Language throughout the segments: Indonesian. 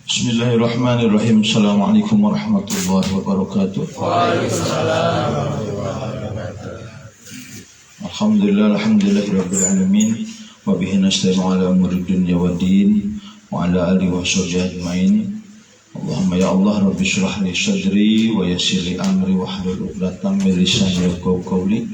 Bismillahirrahmanirrahim. Assalamualaikum warahmatullahi wabarakatuh. Waalaikumsalam. Alhamdulillahirabbil alamin wa bihi nasta'inu ala umuri dunya waddin wa ala alihi wa sahbihi ajmain. Allahumma ya Allah rabbi shrah li sadri wa yassir li amri wa hlul 'uqdatam min lisani yafqahu qawli.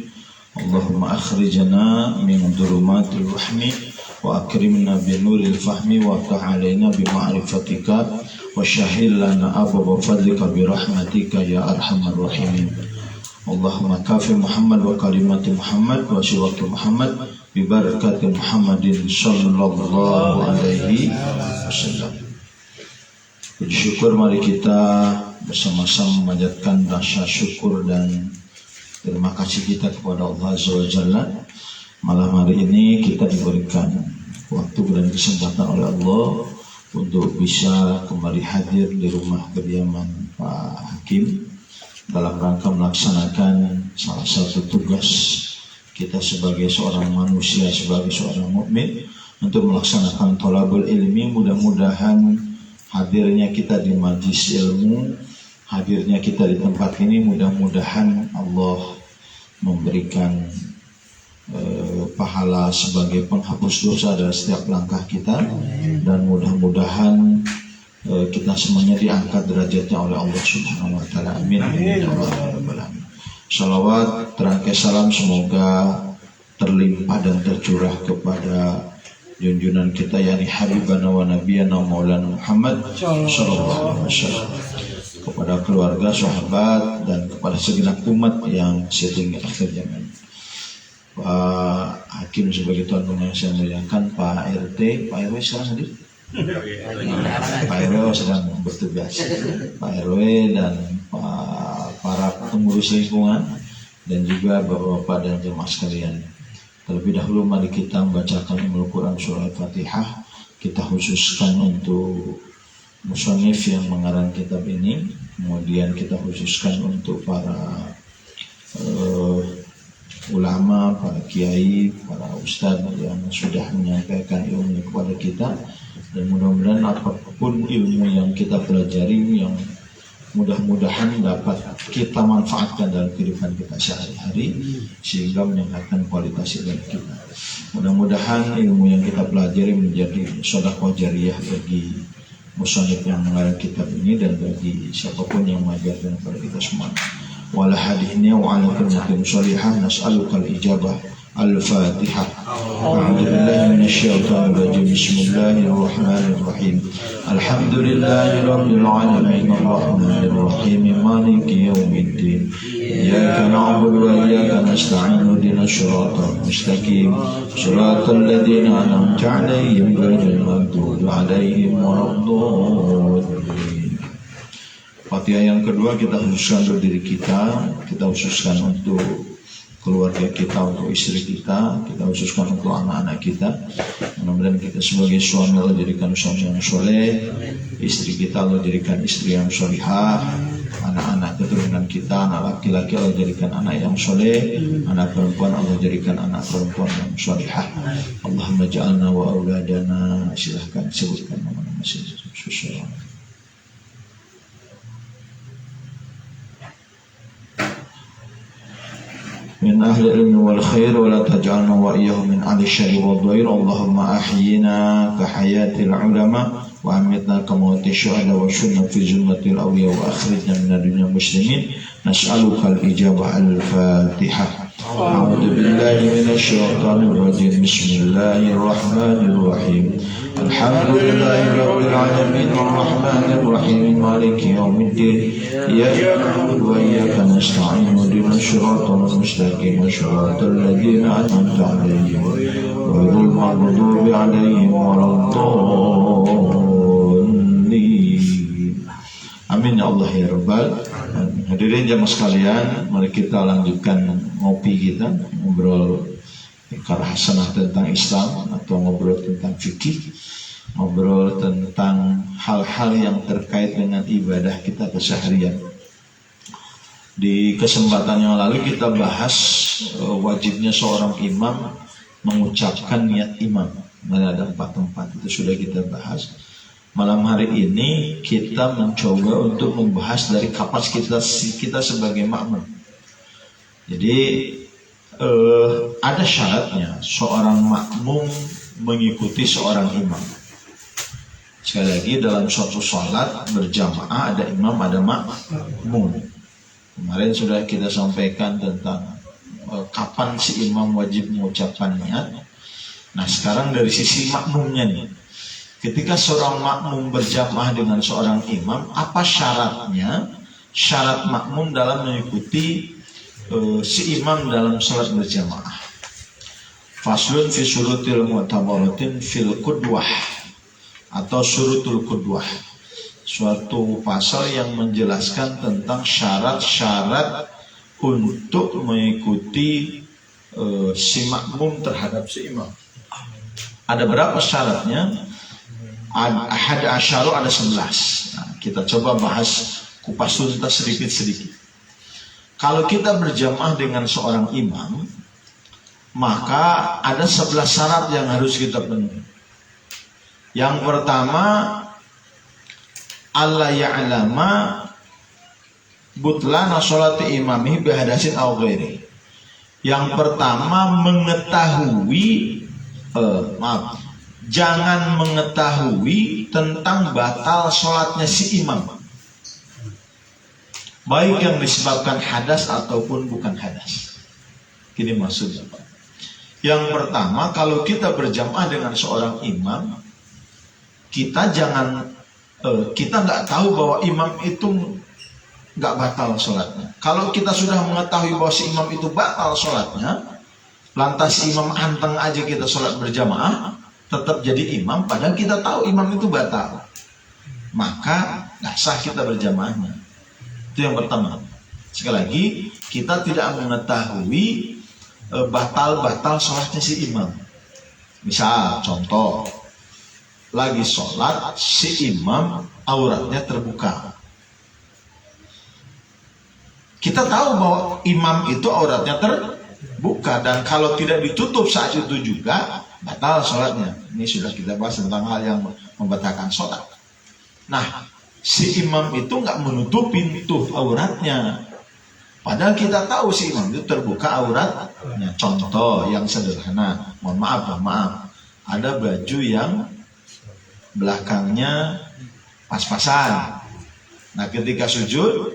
Allahumma akhrijna min dhulumatil wahmi wa akrimna bi nuril fahmi wa aftah alaina bi ma'rifatika wa syahil lana abwaaba fadlika bi rahmatika ya arhamar rahimin. Allahumma kafi Muhammad wa kalimati Muhammad wa siwaki Muhammad bi barakati Muhammadin sallallahu alaihi wasallam. Puji syukur, mari kita bersama-sama memanjatkan rasa syukur dan terima kasih kita kepada Allah Azza wa Jalla. Malam hari ini kita diberikan waktu dan kesempatan oleh Allah untuk bisa kembali hadir di rumah kediaman Pak Hakim dalam rangka melaksanakan salah satu tugas kita sebagai seorang manusia, sebagai seorang mukmin, untuk melaksanakan thalabul ilmi. Mudah-mudahan hadirnya kita di majlis ilmu, hadirnya kita di tempat ini, mudah-mudahan Allah memberikan pahala sebagai penghapus dosa dari setiap langkah kita, dan mudah-mudahan kita semuanya diangkat derajatnya oleh Allah Subhanahu wa taala. Amin. Shalawat terangkai salam semoga terlimpah dan tercurah kepada junjungan kita, yakni Habibana wa Nabiyana Maulana Muhammad sallallahu alaihi wasallam, kepada keluarga, sahabat, dan kepada segenap umat yang setinggi akhir zaman. Pak Hakim sebagai tuan rumah yang saya muliakan, Pak RT, Pak RW sekarang hadir? Pak RW sedang bertugas, Pak RW dan para pengurus lingkungan, dan juga bapak-bapak dan jemaah sekalian. Terlebih dahulu mari kita membacakan Al-Quran surah Al-Fatihah. Kita khususkan untuk musannif yang mengarang kitab ini, kemudian kita khususkan untuk para ulama, para kiai, para ustadz yang sudah menyampaikan ilmu kepada kita, dan mudah-mudahan apapun ilmu yang kita pelajari, yang mudah-mudahan dapat kita manfaatkan dalam kehidupan kita sehari-hari sehingga meningkatkan kualitas ilmu kita. Mudah-mudahan ilmu yang kita pelajari menjadi sedekah jariyah bagi musannif yang mengarang kitab ini dan bagi siapapun yang mengajarkan kepada kita semua. Wala hadihni wa ala kunnatin salihah nas'alukal ijabah. Al-Fatihah. A'udzu billahi minasyaitonir rajim. Bismillahirrahmanirrahim. Alhamdulillahirabbil alamin arrahmanir rahim maliki yaumiddin. Iyyaka na'budu wa iyyaka nasta'in ihdinas siratal mustaqim. Shiratal ladzina an'amta 'alaihim ghairil maghdubi 'alaihim waladdallin. Fatihah yang kedua kita khususkan untuk diri kita, kita khususkan untuk keluarga kita, untuk istri kita, kita khususkan untuk anak-anak kita. Mudah-mudahan kita sebagai suami Allah jadikan suami yang soleh, istri kita Allah jadikan istri yang solihah, anak-anak keturunan kita, anak laki-laki Allah jadikan anak yang soleh, anak perempuan Allah jadikan anak perempuan yang solihah. Allahumma ja'alna wa auladana. Silahkan sebutkan nama-nama seseorang. من أهل العلم والخير ولا تجعلنا وإياهم من أهل الشر والضير. اللهم أحينا كحياة العلماء وأمتنا كموت الشهداء وشرنا في زمرة الأولياء وأخرجنا من الدنيا مسلمين. نسألك الإجابة. الفاتحة. أعوذ بالله من الشيطان الرجيم. بسم الله الرحمن الرحيم. الحمد لله رب العالمين الرحمن الرحيم مالك يوم الدين. إياك نعبد وإياك نستعين اهدنا الصراط المستقيم صراط الذين أنعمت عليهم غير المغضوب عليهم ولا الضالين. Amin ya Allah ya Rabbal. Hadirin jamaah sekalian, mari kita lanjutkan ngopi kita, ngobrol fikar hasanah tentang Islam atau ngobrol tentang fikih, ngobrol tentang hal-hal yang terkait dengan ibadah kita keseharian. Di kesempatan yang lalu kita bahas wajibnya seorang imam mengucapkan niat imam. Ada 4 tempat, itu sudah kita bahas. Malam hari ini kita mencoba untuk membahas dari kapasitas kita sebagai makmum. Jadi ada syaratnya seorang makmum mengikuti seorang imam. Sekali lagi, dalam suatu sholat berjamaah ada imam, ada makmum. Kemarin sudah kita sampaikan tentang kapan si imam wajib mengucapkan niat. Nah, sekarang dari sisi makmumnya nih. Ketika seorang makmum berjamaah dengan seorang imam, apa syaratnya? Syarat makmum dalam mengikuti si imam dalam sholat berjamaah. Faslun fi syurutil mu'tabaratin fil qudwah atau syurutul qudwah. Suatu pasal yang menjelaskan tentang syarat-syarat untuk mengikuti si makmum terhadap si imam. Ada berapa syaratnya? Ada 11. Nah, kita coba bahas kupas tuntas sedikit-sedikit. Kalau kita berjamaah dengan seorang imam, maka ada 11 syarat yang harus kita penuhi. Yang pertama, alla ya'lama butlana sholati imamih bihadasin aw ghairi. Yang pertama, jangan mengetahui tentang batal sholatnya si imam, baik yang disebabkan hadas ataupun bukan hadas. Ini maksudnya, Pak. Yang pertama, kalau kita berjamaah dengan seorang imam, kita nggak tahu bahwa imam itu nggak batal sholatnya. Kalau kita sudah mengetahui bahwa si imam itu batal sholatnya, lantas imam anteng aja kita sholat berjamaah, tetap jadi imam, padahal kita tahu imam itu batal, maka nggak sah kita berjamaahnya. Itu yang pertama. Sekali lagi, kita tidak mengetahui batal sholatnya si imam. Misal, contoh, lagi sholat, si imam auratnya terbuka. Kita tahu bahwa imam itu auratnya terbuka, dan kalau tidak ditutup saat itu juga batal sholatnya. Ini sudah kita bahas tentang hal yang membatalkan sholat. Nah, si imam itu nggak menutupi itu auratnya, padahal kita tahu si imam itu terbuka auratnya. Contoh yang sederhana, mohon maaf, ada baju yang belakangnya pas-pasan. Nah, ketika sujud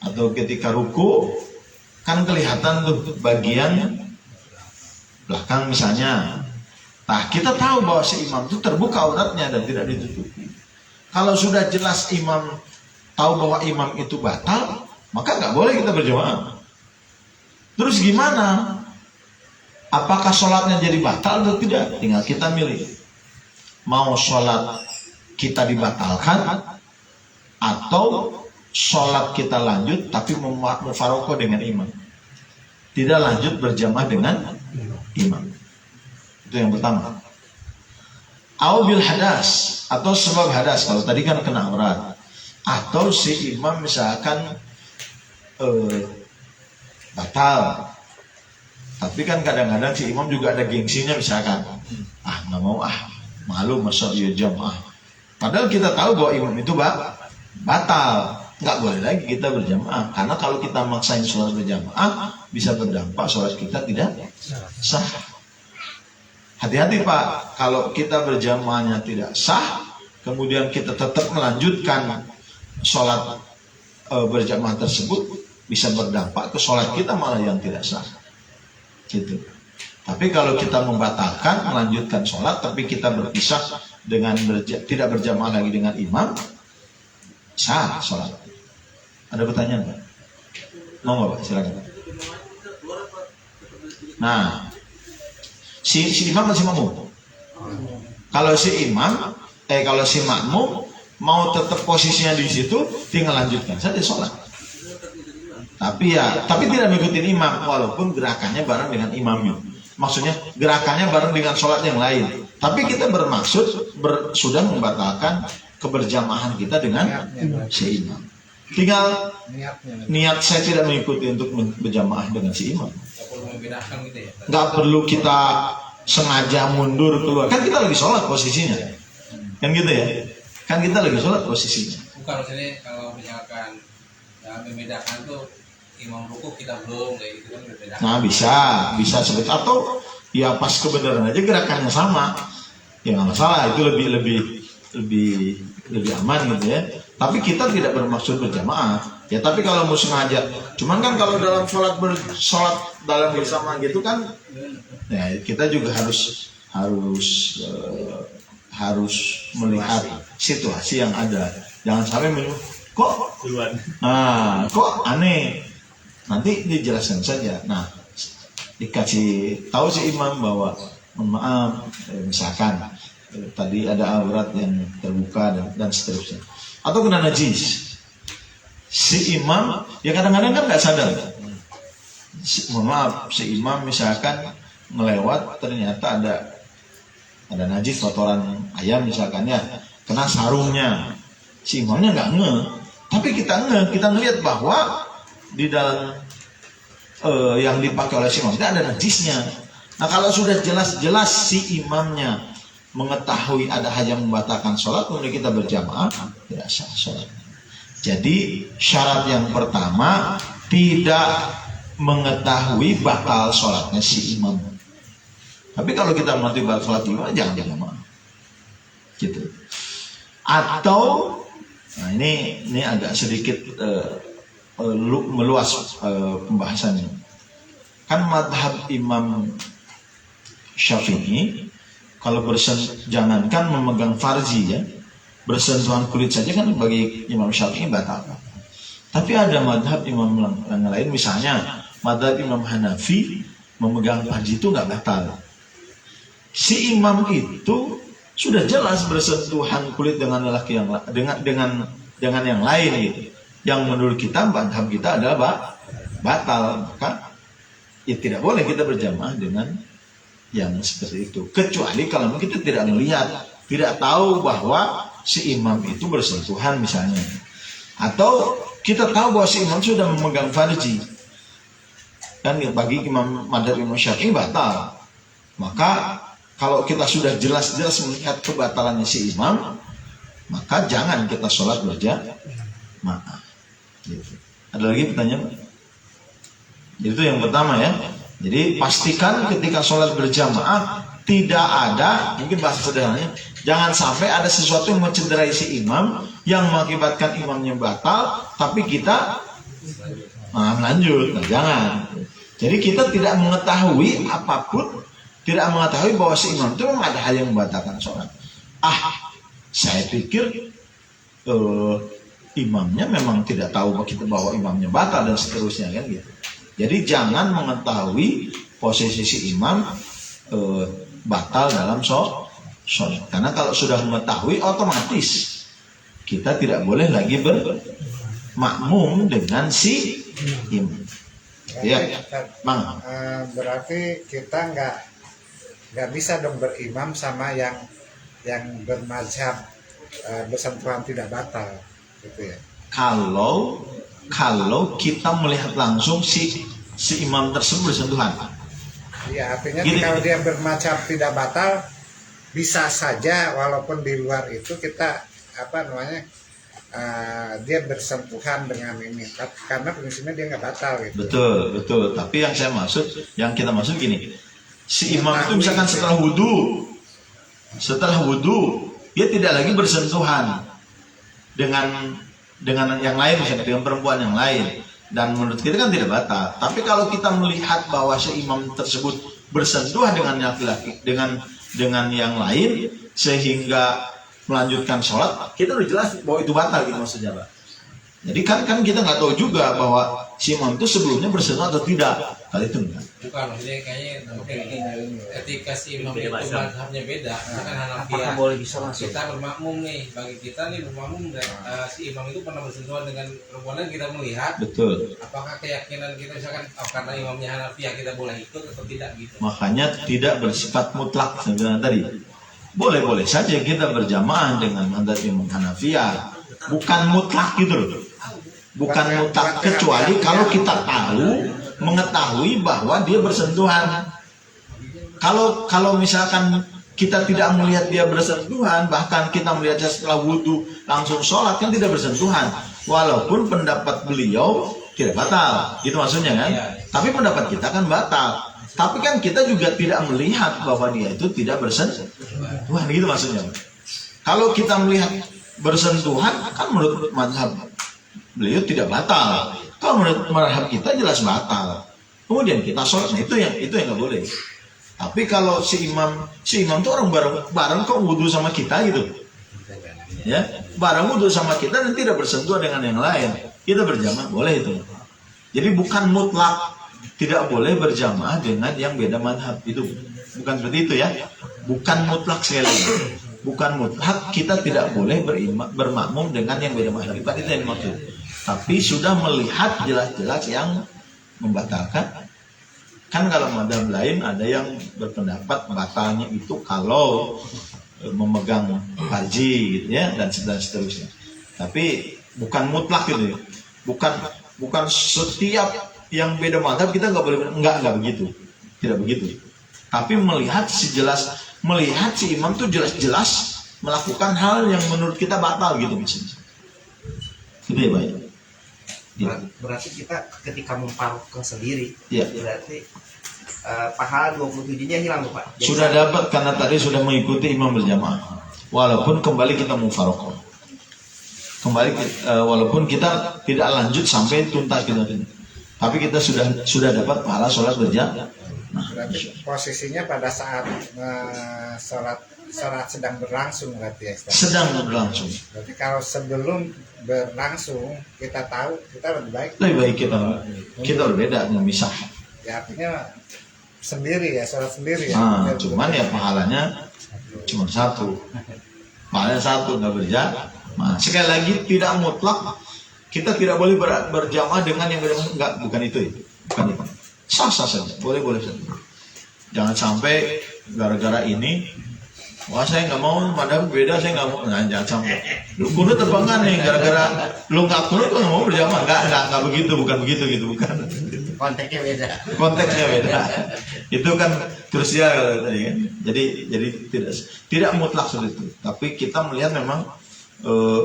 atau ketika ruku, kan kelihatan tuh bagian belakang misalnya. Nah, kita tahu bahwa si imam itu terbuka auratnya dan tidak ditutupi. Kalau sudah jelas imam tahu bahwa imam itu batal, maka nggak boleh kita berjamaah. Terus gimana? Apakah sholatnya jadi batal atau tidak? Tinggal kita milih. Mau sholat kita dibatalkan, atau sholat kita lanjut tapi mufaroqah dengan imam, tidak lanjut berjamaah dengan imam. Itu yang pertama. Au bil hadas, atau sebab hadas. Kalau tadi kan kena aurat, atau si imam misalkan batal, tapi kan kadang-kadang si imam juga ada gengsinya, misalkan nggak mau, malu masa dia jamaah, padahal kita tahu bahwa imam itu batal. Nggak boleh lagi kita berjamaah, karena kalau kita maksain sholat berjamaah bisa berdampak sholat kita tidak sah. Hati-hati, Pak, kalau kita berjamaahnya tidak sah, kemudian kita tetap melanjutkan sholat berjamaah tersebut, bisa berdampak ke sholat kita malah yang tidak sah. Gitu. Tapi kalau kita membatalkan, melanjutkan sholat, tapi kita berpisah dengan tidak berjamaah lagi dengan imam, sah sholat. Ada pertanyaan, Pak? Mau nggak, Pak? Silakan. Nah, si imam atau si makmum? Kalau si makmum mau tetap posisinya di situ, tinggal lanjutkan saja sholat. Tapi tidak mengikuti imam, walaupun gerakannya bareng dengan imamnya. Maksudnya gerakannya bareng dengan sholat yang lain. Tapi kita bermaksud sudah membatalkan keberjamahan kita dengan si imam. Tinggal niat saya tidak mengikuti untuk berjamaah dengan si imam. Nggak perlu kita sengaja mundur keluar, kan kita lagi sholat posisinya, kan gitu ya, kan kita lagi sholat posisinya. Bukan maksudnya kalau misalkan membedakan tuh imam ruku kita belum kayak gitu kan berbeda. Nah bisa seperti, atau ya pas kebenaran aja gerakannya sama, ya nggak masalah, itu lebih aman gitu ya. Tapi kita tidak bermaksud berjamaah ya. Tapi kalau mau sengaja, cuman kan kalau dalam sholat dalam bersama gitu kan, ya kita juga harus melihat situasi yang ada. Jangan sampai kok aneh, nanti dijelaskan saja. Nah, dikasih tahu si imam bahwa mohon maaf, misalkan tadi ada aurat yang terbuka dan seterusnya, atau kena najis, si imam ya kadang-kadang kan nggak sadar. Mohon maaf, si imam misalkan ngelewat ternyata ada najis, kotoran ayam misalkan ya, kena sarungnya, si imamnya nggak ngeh, tapi kita ngelihat bahwa di dalam yang dipakai oleh si imam itu ada najisnya. Nah kalau sudah jelas-jelas si imamnya mengetahui ada hal yang membatalkan sholat, kemudian kita berjamaah, tidak sah sholatnya. Jadi syarat yang pertama, tidak mengetahui batal sholatnya si imam. Tapi kalau kita mengetahui batal sholat imam, jangan jamaah gitu. Atau nah ini agak sedikit meluas pembahasannya. Kan madhab Imam Syafi'i, kalau jangankan memegang farji ya, bersentuhan kulit saja kan bagi Imam Syafi'i batal. Tapi ada madhab imam yang lain, misalnya madhab Imam Hanafi, memegang farji itu nggak batal. Si imam itu sudah jelas bersentuhan kulit dengan lelaki yang dengan yang lain gitu. Yang menurut kita, madhab kita adalah batal, maka ya tidak boleh kita berjamaah dengan yang seperti itu. Kecuali kalau kita tidak melihat, tidak tahu bahwa si imam itu bersentuhan misalnya, atau kita tahu bahwa si imam sudah memegang farji, kan bagi madhab Imam Syafi'i batal. Maka kalau kita sudah jelas-jelas melihat kebatalannya si imam, maka jangan kita sholat berjamaah. Gitu. Ada lagi pertanyaan? Itu yang pertama ya. Jadi pastikan ketika sholat berjamaah tidak ada, mungkin bahasa sederhananya, jangan sampai ada sesuatu yang mencederai si imam yang mengakibatkan imamnya batal, tapi kita lanjut. Nah, jangan. Jadi kita tidak mengetahui apapun, tidak mengetahui bahwa si imam itu memang ada hal yang membatalkan sholat. Saya pikir imamnya memang tidak tahu bahwa imamnya batal dan seterusnya kan gitu. Jadi jangan mengetahui posisi si imam batal dalam sholat. Karena kalau sudah mengetahui, otomatis kita tidak boleh lagi bermakmum dengan si imam. Ya, berarti kita nggak bisa dong berimam sama yang bermazhab bersentuhan tidak batal, gitu ya. Kalau kita melihat langsung si imam tersebut bersentuhan. Iya, artinya Gini, kalau dia bermazhab tidak batal, bisa saja walaupun di luar itu kita dia bersentuhan dengan ini, karena prinsipnya dia nggak batal gitu. Betul. Tapi yang kita maksud gini, si imam itu misalkan setelah wudhu, dia tidak lagi bersentuhan dengan yang lain, misalnya dengan perempuan yang lain, dan menurut kita kan tidak batal. Tapi kalau kita melihat bahwa si imam tersebut bersentuhan dengan laki-laki, dengan yang lain, sehingga melanjutkan sholat, kita udah jelas bahwa itu batal gitu maksudnya, Pak. Jadi kan kita nggak tahu juga bahwa si imam itu sebelumnya bersentuhan atau tidak. Hal itu enggak. Bukan, maksudnya kayaknya ketika si imam itu mazhabnya beda, misalkan Hanafiya, kita bermakmum nih, bagi kita nih bermakmum dan si imam itu pernah bersentuhan dengan perempuan lain, kita melihat. Betul. Apakah keyakinan kita misalkan karena imamnya Hanafiya kita boleh ikut atau tidak gitu? Makanya tidak bersifat mutlak sebenarnya tadi. Boleh-boleh saja kita berjamaah dengan madhab Imam Hanafiya, bukan mutlak gitu loh. Bukan mutlak, kecuali kalau kita mengetahui bahwa dia bersentuhan. Kalau misalkan kita tidak melihat dia bersentuhan, bahkan kita melihatnya setelah wudhu langsung sholat, kan tidak bersentuhan. Walaupun pendapat beliau tidak batal, gitu maksudnya kan? Tapi pendapat kita kan batal. Tapi kan kita juga tidak melihat bahwa dia itu tidak bersentuhan, gitu maksudnya. Kalau kita melihat bersentuhan, kan menurut mazhab beliau tidak batal. Kalau menurut mazhab kita jelas batal. Kemudian kita sholat, nah itu yang nggak boleh. Tapi kalau si imam itu orang bareng kok wudhu sama kita gitu, ya bareng wudhu sama kita dan tidak bersentuhan dengan yang lain, kita berjamaah boleh itu. Jadi bukan mutlak tidak boleh berjamaah dengan yang beda madhab, itu bukan seperti itu ya, bukan mutlak sekali, bukan mutlak kita tidak boleh bermakmum dengan yang beda madhab, itu yang dimaksud. Tapi sudah melihat jelas-jelas yang membatalkan. Kan kalau madhab lain ada yang berpendapat batalnya itu kalau memegang haji gitu ya, dan seterusnya. Tapi bukan mutlak gitu ya. Bukan setiap yang beda madhab kita nggak boleh, nggak begitu, tidak begitu. Tapi melihat si imam tuh jelas-jelas melakukan hal yang menurut kita batal gitu misalnya. Itu ya baik. Berarti kita ketika memparokkan sendiri, ya. Berarti pahala 27-nya hilang Pak. Jadi sudah dapat karena tadi sudah mengikuti imam berjamaah. Walaupun kembali kita mufarokoh, walaupun kita tidak lanjut sampai tuntas kita, tapi kita sudah dapat pahala sholat berjamaah. Nah, berarti posisinya pada saat sholat sedang berlangsung berarti ya Ustaz? Sedang berlangsung. Berarti kalau sebelum berlangsung kita tahu, kita lebih baik kita berbeda, memisah. Ya artinya sendiri ya, sholat sendiri ya. Nah, cuman ya pahalanya cuma satu, nggak berjamaah. Nah, sekali lagi tidak mutlak kita tidak boleh berjamaah dengan yang enggak, bukan itu ya, bukan itu. Sah saja, boleh saja. Jangan sampai gara-gara ini, wah saya nggak mau, madhab beda saya nggak mau. Nah, jangan sampai. Lu kunut terbangkan nih, gara-gara lu nggak kunut lu nggak mau berjamaah, nggak begitu, bukan begitu gitu, bukan. konteksnya beda. Itu kan krusial tadi kan. Jadi tidak mutlak seperti itu. Tapi kita melihat memang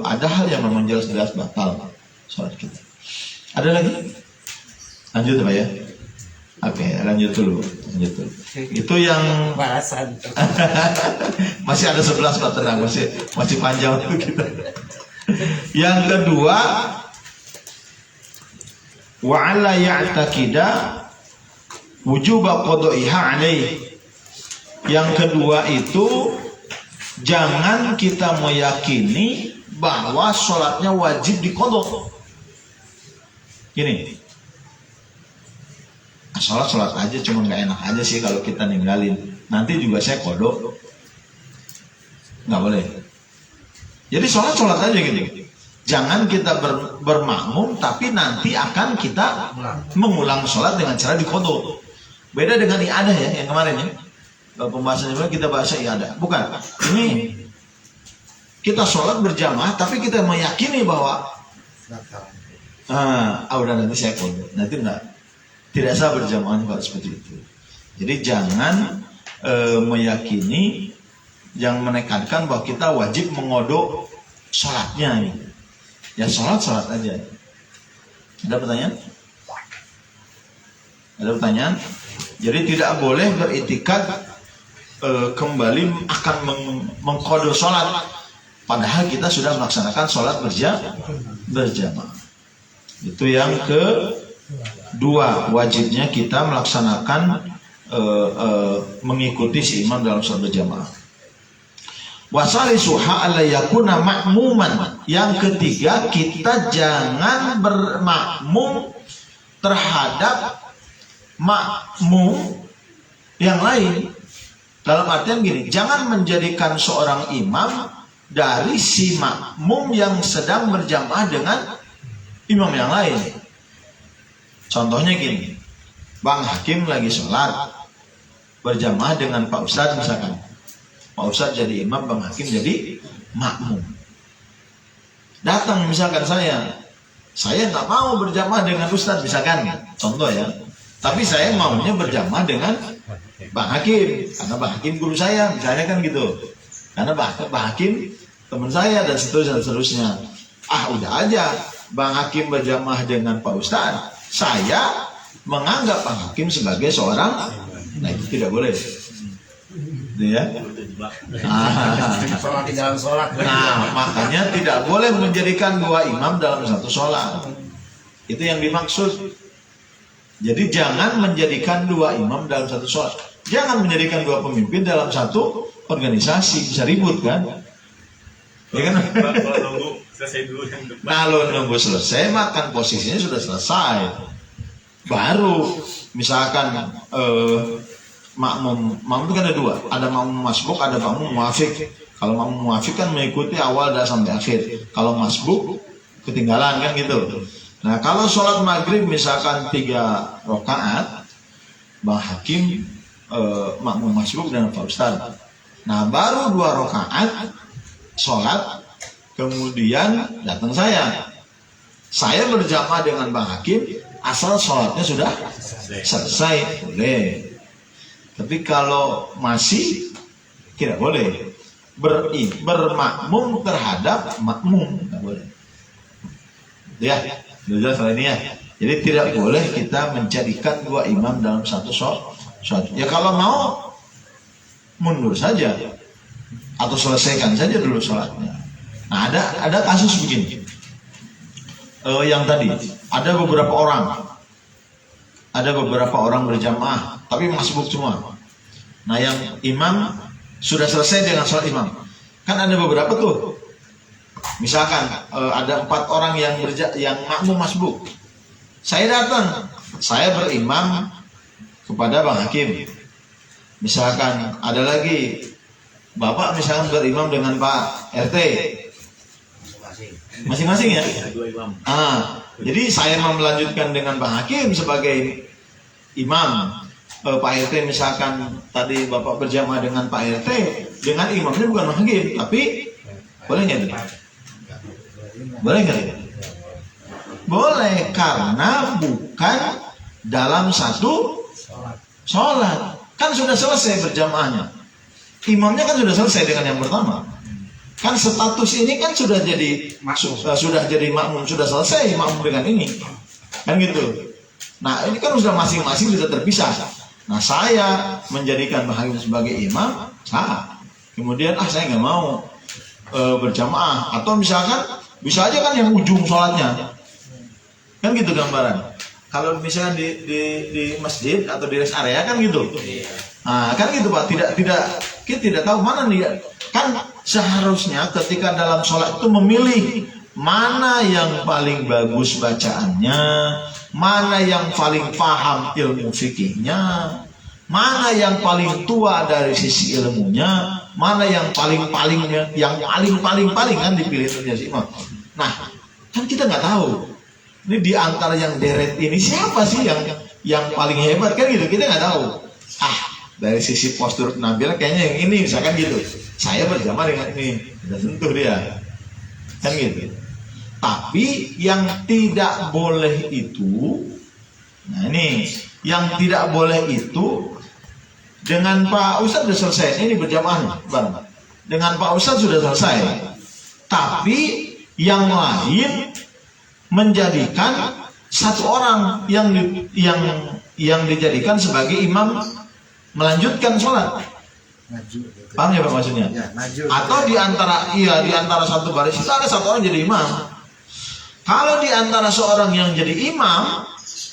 ada hal yang memang jelas-jelas batal sholat kita. Ada lagi? Lanjut Pak ya. Oke, lanjut dulu. Itu yang bahasan. Masih ada 11 Pak, tenang, masih panjang waktu kita. Yang kedua, wa ala ya'taqida wujuba qada'iha alaih. Yang kedua itu jangan kita meyakini bahwa sholatnya wajib diqadha. Gini, sholat aja, cuma nggak enak aja sih kalau kita ninggalin. Nanti juga saya kodok, nggak boleh. Jadi sholat aja gitu. Jangan kita bermakmum, tapi nanti akan kita mengulang sholat dengan cara dikodok. Beda dengan iadah ya, yang kemarin ya. Pembahasannya kita bahasa iadah. Bukan. Ini kita sholat berjamaah, tapi kita meyakini bahwa udah nanti saya kodok. Nanti tidak sah berjamaah kalau seperti itu. Jadi jangan meyakini, jangan menekankan bahwa kita wajib mengodok sholatnya ini. Ya sholat aja. Ada pertanyaan? Jadi tidak boleh beritikad kembali akan mengkodok sholat, padahal kita sudah melaksanakan sholat berjamaah. Itu yang kedua, wajibnya kita melaksanakan mengikuti si imam dalam sholat berjamaah. Wasalisuha alla yakuna ma'muman. Yang ketiga, kita jangan bermakmum terhadap makmum yang lain. Dalam artian gini, jangan menjadikan seorang imam dari si makmum yang sedang berjamaah dengan imam yang lain. Contohnya gini, Bang Hakim lagi sholat berjamaah dengan Pak Ustadz misalkan. Pak Ustadz jadi imam, Bang Hakim jadi makmum. Datang misalkan saya nggak mau berjamaah dengan Ustadz misalkan, contoh ya. Tapi saya maunya berjamaah dengan Bang Hakim, karena Bang Hakim guru saya, misalnya kan gitu. Karena Bang Hakim teman saya dan seterusnya. Ah udah aja, Bang Hakim berjamaah dengan Pak Ustadz, saya menganggap Bang Hakim sebagai seorang, nah itu tidak boleh. Ya. Sholat di dalam sholat. Nah, makanya tidak boleh menjadikan dua imam dalam satu sholat. Itu yang dimaksud. Jadi jangan menjadikan dua imam dalam satu sholat. Jangan menjadikan dua pemimpin dalam satu organisasi. Bisa ribut kan? Ya kan? Kalau nunggu selesai dulu yang depan. Kalau nunggu selesai, makan posisinya sudah selesai. Baru misalkan makmum itu kan ada dua, ada makmum masbuk, ada makmum muafik. Kalau makmum muafik kan mengikuti awal dan sampai akhir. Kalau masbuk ketinggalan kan gitu. Nah kalau sholat maghrib misalkan 3 rakaat, Bang Hakim makmum masbuk dan Pak Ustadz. Nah baru 2 rakaat sholat, kemudian datang saya berjamaah dengan Bang Hakim, asal sholatnya sudah selesai, boleh. Tapi kalau masih tidak boleh bermakmum terhadap makmum, tidak boleh. Ya, jelas ini ya. Jadi tidak boleh kita menjadikan dua imam dalam satu sholat. Ya kalau mau mundur saja atau selesaikan saja dulu sholatnya. Nah ada kasus begini. Yang tadi ada beberapa orang berjamaah tapi masbuk semua. Nah yang imam sudah selesai dengan sholat imam. Kan ada beberapa tuh. Misalkan ada 4 orang yang makmum masbuk. Saya datang, saya berimam kepada Bang Hakim. Misalkan ada lagi Bapak misalkan berimam dengan Pak RT. Masing-masing ya. Jadi saya mau melanjutkan dengan Bang Hakim sebagai imam. Pak RT misalkan tadi Bapak berjamaah dengan Pak RT, dengan imamnya bukan Bang Hakim, tapi boleh nggak? Boleh nggak? Boleh, karena bukan dalam satu sholat. Kan sudah selesai berjamaahnya. Imamnya kan sudah selesai dengan yang pertama. Kan status ini kan sudah jadi makmum, sudah selesai makmum dengan ini. Kan gitu. Nah ini kan sudah masing-masing sudah terpisah. Nah saya menjadikan Bang Hakim sebagai imam, kemudian saya nggak mau berjamaah. Atau misalkan bisa aja kan yang ujung sholatnya. Kan gitu gambaran. Kalau misalnya di masjid atau di rest area kan gitu. Nah kan gitu Pak, kita tidak tahu mana nih. Kan seharusnya ketika dalam sholat itu memilih mana yang paling bagus bacaannya, mana yang paling paham ilmu fikihnya, mana yang paling tua dari sisi ilmunya, mana yang paling kan dipilih menjadi imam. Nah, kan kita nggak tahu. Ini di antara yang deret ini siapa sih yang paling hebat kan gitu, kita nggak tahu. Dari sisi postur penampilan kayaknya yang ini misalkan gitu. Saya berjamaah dengan ini, sudah sentuh dia, kan gitu. Tapi yang tidak boleh itu, nah ini yang tidak boleh itu dengan Pak Ustadz sudah selesai, ini berjamaah bareng. Dengan Pak Ustadz sudah selesai, tapi yang lain menjadikan satu orang yang dijadikan sebagai imam melanjutkan sholat. Paham ya Pak maksudnya? Ya, maju. Atau di antara satu baris itu ada satu orang jadi imam. Kalau di antara seorang yang jadi imam,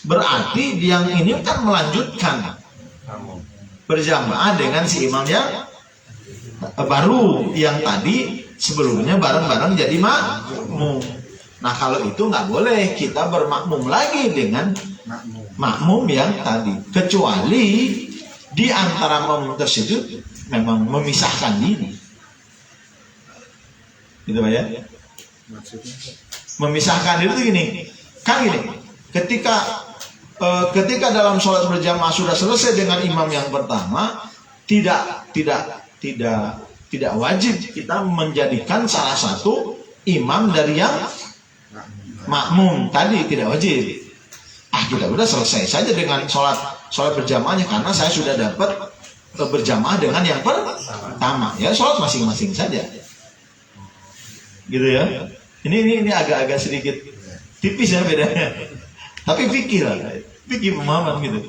berarti yang ini kan melanjutkan berjamaah dengan si imam yang baru, yang tadi sebelumnya bareng-bareng jadi makmum. Nah kalau itu nggak boleh kita bermakmum lagi dengan makmum yang tadi, kecuali di antara makmum tersebut memang memisahkan diri. Gitu Pak ya? Memisahkan diri itu gini, kan gini, ketika dalam sholat berjamaah sudah selesai dengan imam yang pertama, tidak wajib kita menjadikan salah satu imam dari yang makmum tadi, tidak wajib. Kita udah selesai saja dengan sholat berjamaahnya karena saya sudah dapat berjamaah dengan yang pertama. Ya sholat masing-masing saja. Gitu ya. Ini agak-agak sedikit tipis ya bedanya. Tapi fikih lah, fikih pemahaman gitu.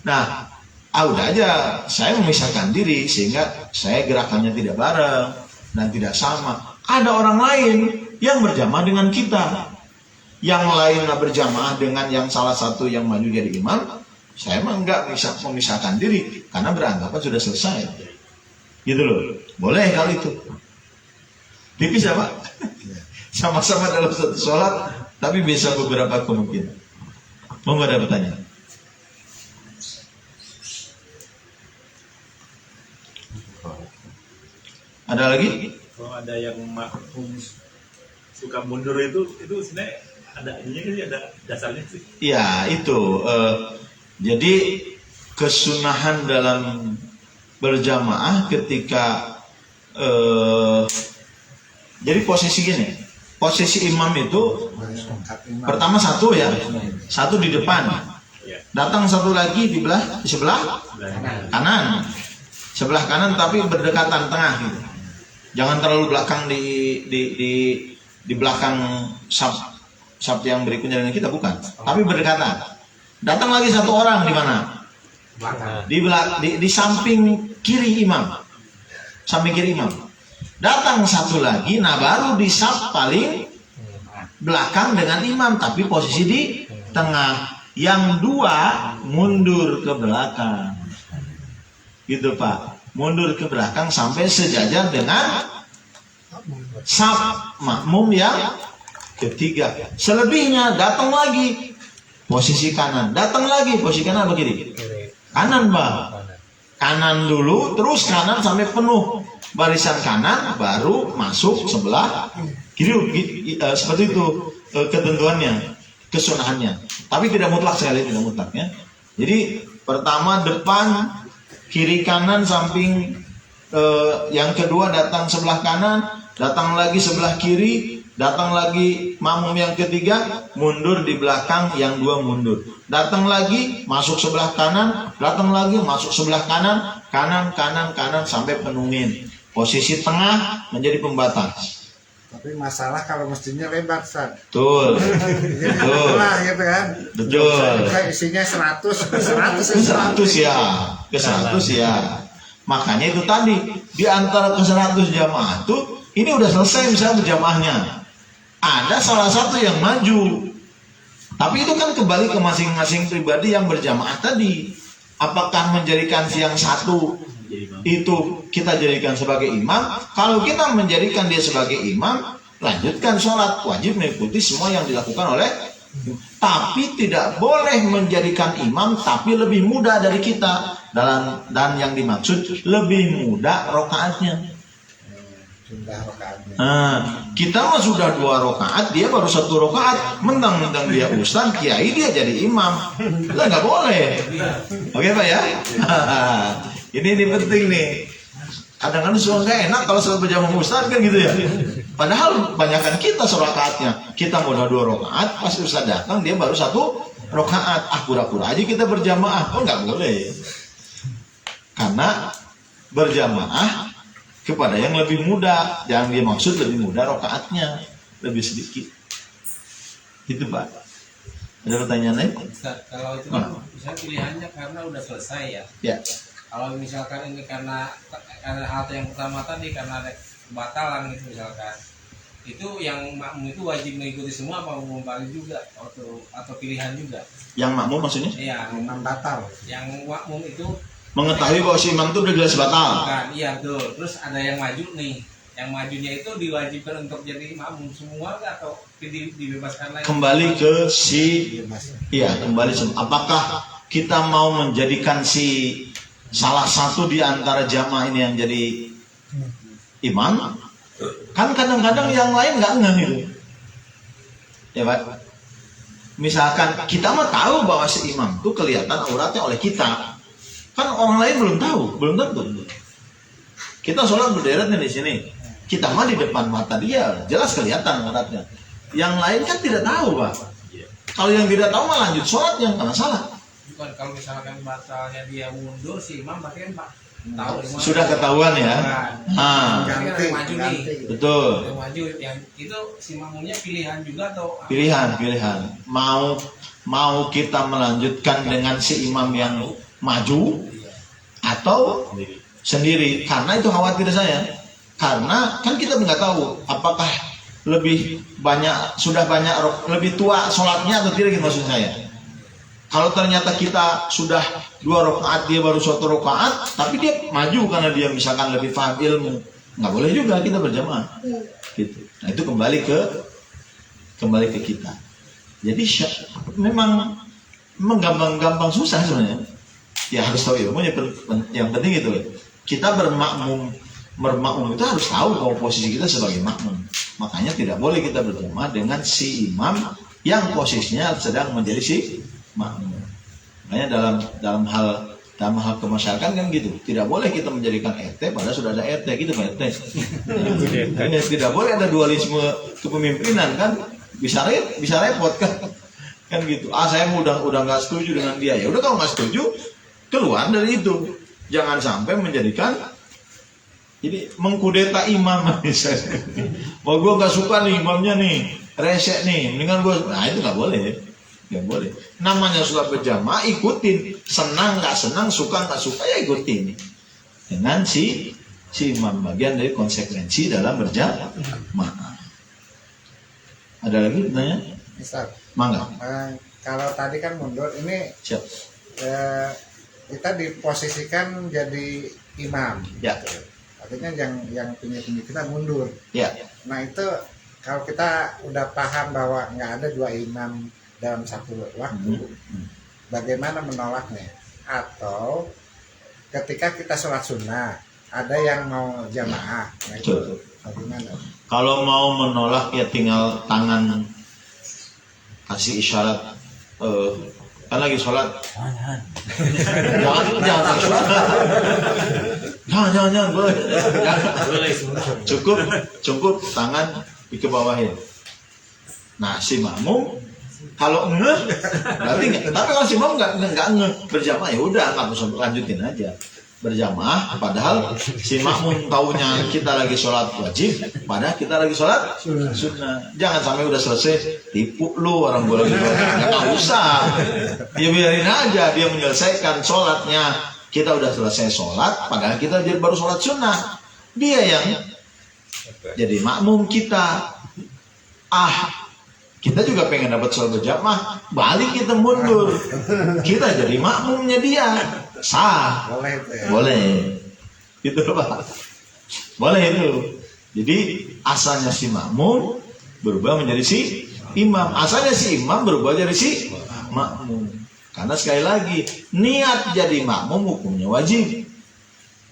Nah, udah aja saya memisahkan diri sehingga saya gerakannya tidak bareng dan tidak sama. Ada orang lain yang berjamaah dengan kita. Yang lain berjamaah dengan yang salah satu yang maju jadi imam. Saya mah enggak bisa memisahkan diri karena beranggapan sudah selesai. Gitu loh. Boleh kalau itu. Tipis ya Pak? Sama-sama dalam satu sholat tapi bisa beberapa kemungkinan. Mau ada pertanyaan? Ada lagi? Kalau ada yang makmum suka mundur itu sebenarnya ada ininya sih, ada dasarnya sih. Ya itu. Jadi kesunahan dalam berjamaah ketika jadi posisi gini. Posisi imam itu pertama satu ya, satu di depan, datang satu lagi di sebelah kanan, sebelah kanan tapi berdekatan tengah gitu. Jangan terlalu belakang di belakang sab yang berikutnya dengan kita, bukan, tapi berdekatan. Datang lagi satu orang di mana? Di samping kiri imam, samping kiri imam. Datang satu lagi, nah baru di saf paling belakang dengan imam, tapi posisi di tengah. Yang dua mundur ke belakang, gitu Pak, mundur ke belakang sampai sejajar dengan saf makmum yang ketiga. Selebihnya datang lagi posisi kanan, datang lagi posisi kanan atau kiri? Kanan Pak, kanan dulu, terus kanan sampai penuh. Barisan kanan baru masuk sebelah kiri, seperti itu ketentuannya, kesunahannya. Tapi tidak mutlak sekali, tidak mutlak ya. Jadi pertama depan, kiri kanan samping, yang kedua datang sebelah kanan, datang lagi sebelah kiri, datang lagi makmum yang ketiga mundur di belakang, yang dua mundur. Datang lagi masuk sebelah kanan, datang lagi masuk sebelah kanan, kanan sampai penuhin. Posisi tengah menjadi pembatas. Tapi masalah kalau mestinya lebar, Ustaz. Betul. Jadi Betul. lah gitu kan. Betul. Isinya 100 ya. Ke 100 ya. Makanya itu tadi di antara ke 100 jamaah itu ini udah selesai misalnya berjamaahnya. Ada salah satu yang maju. Tapi itu kan kembali ke masing-masing pribadi yang berjamaah tadi. Apakah menjadikan si yang satu itu kita jadikan sebagai imam? Kalau kita menjadikan dia sebagai imam, lanjutkan sholat, wajib mengikuti semua yang dilakukan oleh. Tapi tidak boleh menjadikan imam tapi lebih mudah dari kita, dan yang dimaksud lebih mudah rokaatnya. Kita mah sudah 2 rokaat, dia baru 1 rokaat, mentang-mentang dia ustaz, kiai, dia jadi imam. Nggak boleh. Oke Pak ya? Ini penting nih. Kadang-kadang suka nggak enak kalau selalu berjamaah ustaz kan gitu ya. Padahal banyakkan kita serakaatnya. Kita modal 2 rakaat, pas ustaz datang dia baru 1 rakaat. Pura-pura aja kita berjamaah. Oh nggak boleh. Karena berjamaah kepada yang lebih mudah. Yang dia maksud lebih mudah rakaatnya, lebih sedikit. Itu Pak. Ada pertanyaan lain? Kalau itu kan misalnya pilihannya karena udah selesai ya. Ya. Kalau misalkan ini karena hal yang pertama tadi karena ada kebatalan gitu misalkan, itu yang makmum itu wajib mengikuti semua apa membalik juga atau pilihan juga? Yang makmum maksudnya? Iya, imam batal. yang makmum itu Mengetahui bahwa si imam itu udah jelas batal. kan, iya betul. Terus ada yang maju nih, yang majunya itu diwajibkan untuk jadi makmum semua nggak atau dibebaskan lagi? Kembali ke si, iya kembali. Apakah kita mau menjadikan si salah satu di antara jamaah ini yang jadi imam? Kan kadang-kadang yang lain nggak ngeh gitu. Ya Pak. Misalkan kita mah tahu bahwa si imam itu kelihatan auratnya oleh kita. Kan orang lain belum tahu, belum tentu. Kita sholat berderet nih di sini. Kita mah di depan mata dia, jelas kelihatan auratnya. Yang lain kan tidak tahu Pak. Kalau yang tidak tahu mah lanjut sholatnya, karena salah. Bukan, kalau misalkan batalnya dia mundur si imam berarti kan tahu semua. Sudah ketahuan ya. Ah, Ini kan ada yang maju nih. ganti. betul. Yang maju yang itu si makmumnya pilihan juga atau Pilihan. Mau kita melanjutkan dengan si imam yang maju atau sendiri. Karena itu khawatir saya. Karena kan kita nggak tahu apakah lebih lebih tua sholatnya atau tidak gitu maksud saya. Kalau ternyata kita sudah 2 rakaat dia baru 1 rakaat, tapi dia maju karena dia misalkan lebih paham ilmu, nggak boleh juga kita berjamaah. Gitu. Nah itu kembali ke kita. Jadi memang gampang susah sebenarnya. Ya harus tahu ilmunya. Yang penting itu kita bermakmum itu harus tahu kalau posisi kita sebagai makmum. Makanya tidak boleh kita berjamaah dengan si imam yang posisinya sedang menjadi si makmum. Makanya dalam hal kemasyarakatan kan gitu. Tidak boleh kita menjadikan RT padahal sudah ada RT gitu Pak RT. Tidak boleh ada dualisme kepemimpinan kan. Bisa repot kan gitu. Saya udah nggak setuju dengan dia. Ya udah kalau nggak setuju keluar dari itu. Jangan sampai menjadikan jadi mengkudeta imam misalnya. Wah gue nggak suka nih imamnya nih, resek nih, mendingan gue. Nah itu nggak boleh. Namanya sholat berjamaah ikutin, senang nggak senang, suka nggak suka ya ikutin. Dengan si imam bagian dari konsekuensi dalam berjamaah. Ada lagi tanya? Ustaz, Mangga. kalau tadi kan mundur, ini Siap. kita diposisikan jadi imam. Ya. Artinya yang punya kita mundur. Ya. Nah itu kalau kita udah paham bahwa nggak ada 2 imam dalam satu waktu, bagaimana menolaknya? Atau ketika kita sholat sunnah, ada yang mau jamaah, nah itu bagaimana? Kalau mau menolak ya tinggal tangan kasih isyarat. Kan lagi sholat. Jangan sholat. Jangan boleh. Cukup tangan dikebawahin. Nah si makmum kalau berarti nggak. Tapi kalau si makmum nggak berjamaah ya udah nggak usah lanjutin aja berjamaah. Padahal si makmum taunya kita lagi sholat wajib, padahal kita lagi sholat sunnah. Jangan sampai udah selesai tipu lu orang gue lagi sholat. Nggak usah. Ya biarin aja dia menyelesaikan sholatnya. Kita udah selesai sholat, padahal kita baru sholat sunnah. Dia yang jadi makmum kita. Kita juga pengen dapat sholat berjamaah, balik kita mundur. Kita jadi makmumnya dia. Sah. Boleh itu ya? Boleh. Gitu Pak. Boleh itu. Jadi asalnya si makmum berubah menjadi si imam. Asalnya si imam berubah jadi si makmum. Karena sekali lagi niat jadi makmum hukumnya wajib.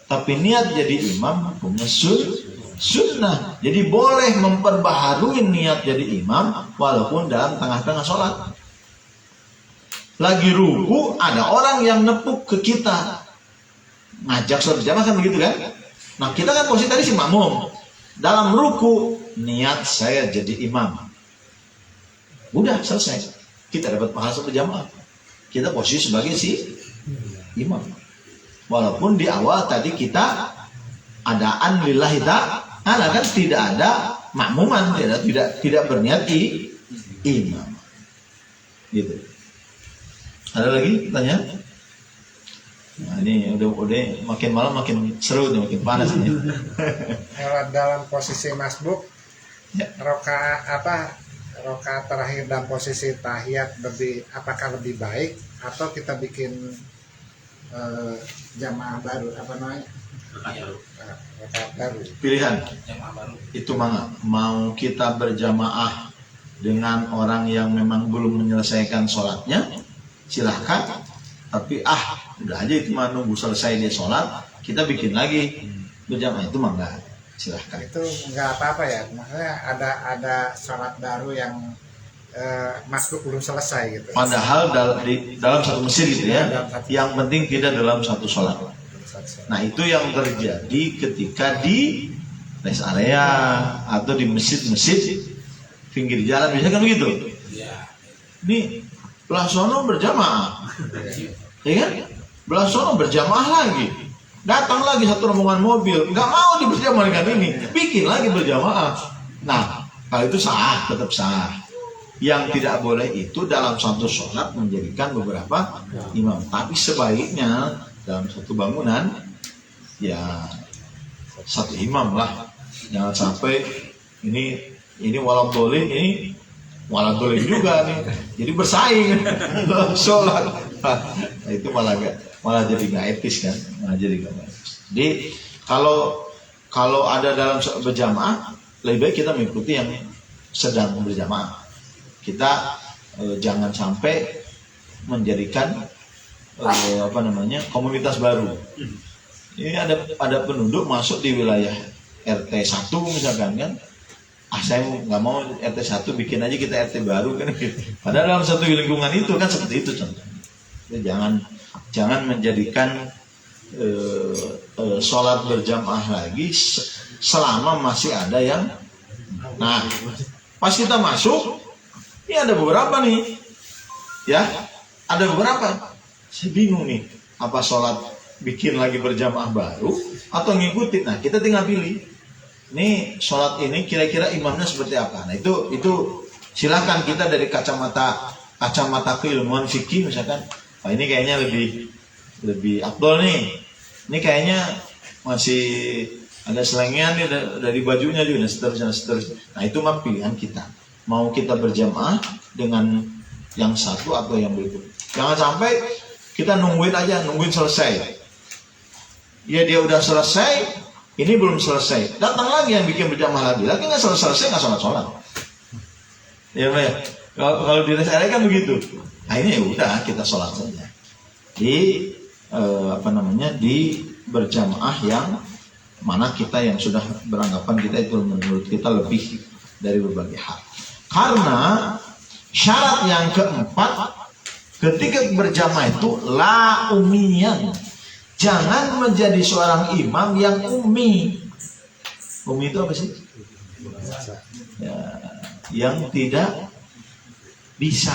Tapi niat jadi imam hukumnya sunnah. Jadi boleh memperbaharui niat jadi imam walaupun dalam tengah-tengah sholat. Lagi ruku ada orang yang nepuk ke kita, ngajak sholat berjamaah kan begitu kan? Nah kita kan posisi tadi si makmum. Dalam ruku niat saya jadi imam. Udah selesai. Kita dapat pahala sholat berjamaah. Kita posisi sebagai si imam. Walaupun di awal tadi kita adaan lillahi ta'ala kan tidak ada makmuman, tidak berniat imam. Gitu. Ada lagi tanya? Nah, ini udah makin malam makin seru nih, makin panas nih. Kalau dalam posisi masbuk, Ya. rokaat terakhir dalam posisi tahiyat apakah lebih baik atau kita bikin jamaah baru rokaat baru? Pilihan jamaah baru. itu mau kita berjamaah dengan orang yang memang belum menyelesaikan sholatnya, silahkan. Tapi udah aja itu mah nunggu selesai dia sholat, kita bikin lagi berjamaah itu mah enggak, silahkan. Itu nggak apa-apa ya, maksudnya ada sholat baru yang masbuk belum selesai gitu. Padahal dalam satu masjid gitu ya, yang penting tidak dalam satu sholat. Nah itu yang terjadi ketika di rest area atau di masjid-masjid pinggir jalan biasanya kan begitu. Nih belah sono berjamaah, ya kan? Belah sono berjamaah lagi. Datang lagi satu rombongan mobil, nggak mau berjamaah dengan ini, bikin lagi berjamaah. Nah, kalau itu sah, tetap sah. Yang tidak boleh itu dalam satu sholat menjadikan beberapa imam. Tapi sebaiknya dalam satu bangunan ya satu imam lah. Jangan sampai ini walau boleh, ini walau boleh juga nih. Jadi bersaing dalam sholat. Nah, itu malah jadi nggak etis kan, jadi kalau ada dalam berjamaah lebih baik kita mengikuti yang sedang berjamaah. Kita jangan sampai menjadikan komunitas baru. Ini ada penduduk masuk di wilayah RT 1 misalkan kan, saya nggak mau RT 1, bikin aja kita RT baru kan. Padahal dalam satu lingkungan itu kan seperti itu contohnya. Jangan menjadikan sholat berjamaah lagi selama masih ada yang. Nah, pas kita masuk, ini ada beberapa nih, ya, ada beberapa. Saya bingung nih, apa sholat bikin lagi berjamaah baru atau ngikutin? Nah, kita tinggal pilih. Nih sholat ini kira-kira imamnya seperti apa? Nah, itu silakan kita dari kacamata keilmuan fikih misalkan. Oh, ini kayaknya lebih afdol nih. Ini kayaknya masih ada selengean nih dari bajunya juga, seterusnya. Nah, itu mah pilihan kita. Mau kita berjamaah dengan yang satu atau yang berikut. Jangan sampai kita nungguin selesai. Ya dia udah selesai, ini belum selesai. Datang lagi yang bikin berjamaah lagi nggak selesai nggak sholat. Ya, kalau di rest area kan begitu. Nah, ini ya udah kita sholat saja di berjamaah yang mana kita yang sudah beranggapan kita itu menurut kita lebih dari berbagai hal. Karena syarat yang keempat ketika berjamaah itu la umiyan. Jangan menjadi seorang imam yang ummi. Ummi itu apa sih? Ya, yang tidak bisa.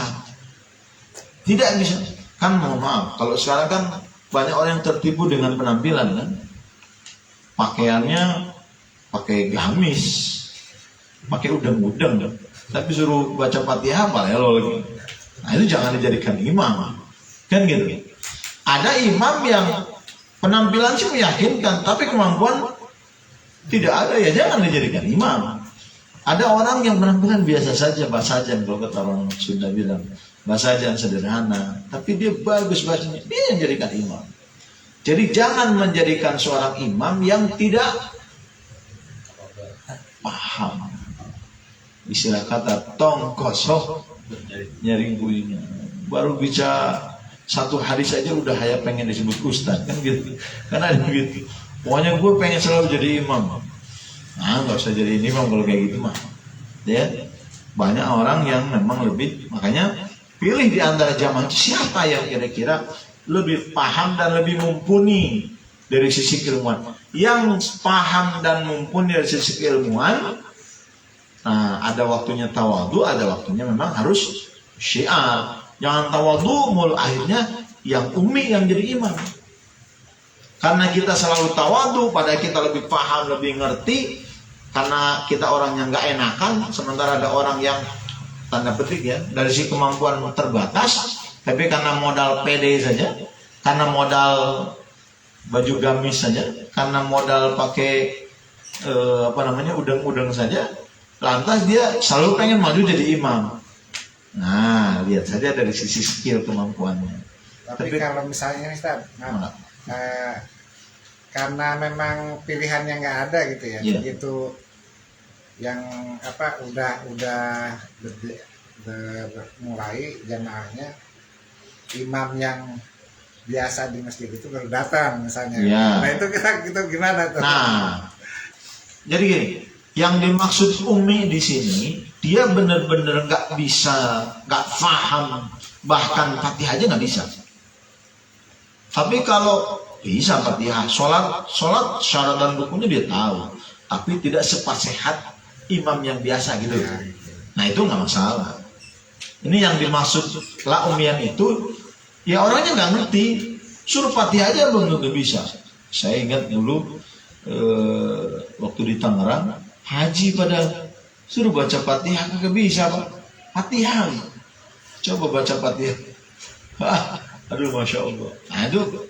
Tidak bisa. Kan mohon maaf, kalau sekarang kan banyak orang yang tertipu dengan penampilan kan. Pakaiannya pakai gamis, pakai udang-udang kan. Tapi suruh baca Fatihah malah lo lagi. Nah, itu jangan dijadikan imam. Kan gitu. Ada imam yang penampilan sih meyakinkan, tapi kemampuan tidak ada, ya jangan dijadikan imam. Ada orang yang penampilan biasa saja, basajan kalau kata orang Sunda bilang, basajan sederhana, tapi dia bagus bahasanya, dia yang jadikan imam. Jadi jangan menjadikan seorang imam yang tidak paham. Istilah kata tong kosong nyari gulinya. Baru bicara satu hadis saja udah pengen disebut ustaz kan gitu. Karena ada gitu. Pokoknya gue pengen selalu jadi imam. Nah, nggak usah jadi imam kalau kayak gitu mah. Ya, banyak orang yang memang lebih, makanya pilih di antara jamaah siapa yang kira-kira lebih paham dan lebih mumpuni dari sisi keilmuan. Yang paham dan mumpuni dari sisi keilmuan, nah ada waktunya tawadhu, ada waktunya memang harus syiar. Jangan tawadhu mulu akhirnya yang ummi yang jadi imam. Karena kita selalu tawadhu, pada kita lebih paham, lebih ngerti. Karena kita orang yang nggak enakan, sementara ada orang yang tanda petik ya dari sisi kemampuan terbatas, tapi karena modal PD saja, karena modal baju gamis saja, karena modal pakai udang-udang saja, lantas dia selalu pengen maju jadi imam. Nah, lihat saja dari sisi skill kemampuannya. Tapi kalau misalnya Ustaz, karena memang pilihannya nggak ada gitu ya, itu yang udah mulai jamaahnya imam yang biasa di masjid itu baru datang misalnya. Nah itu kita gimana tuh? Nah, jadi gini, yang dimaksud ummi di sini dia benar-benar nggak bisa, nggak paham, bahkan Fatihah aja nggak bisa. Tapi kalau bisa Fatihah, sholat syarat dan rukunnya dia tahu, tapi tidak sefasehat imam yang biasa gitu. Nah itu nggak masalah. Ini yang dimaksud la umiyan itu, ya orangnya nggak ngerti, suruh Fatihah aja belum tentu bisa. Saya ingat dulu waktu di Tangerang, haji pada suruh baca Fatihah kagak bisa Pak. Fatihah. Coba baca Fatihah. Aduh Masya Allah. Aduh,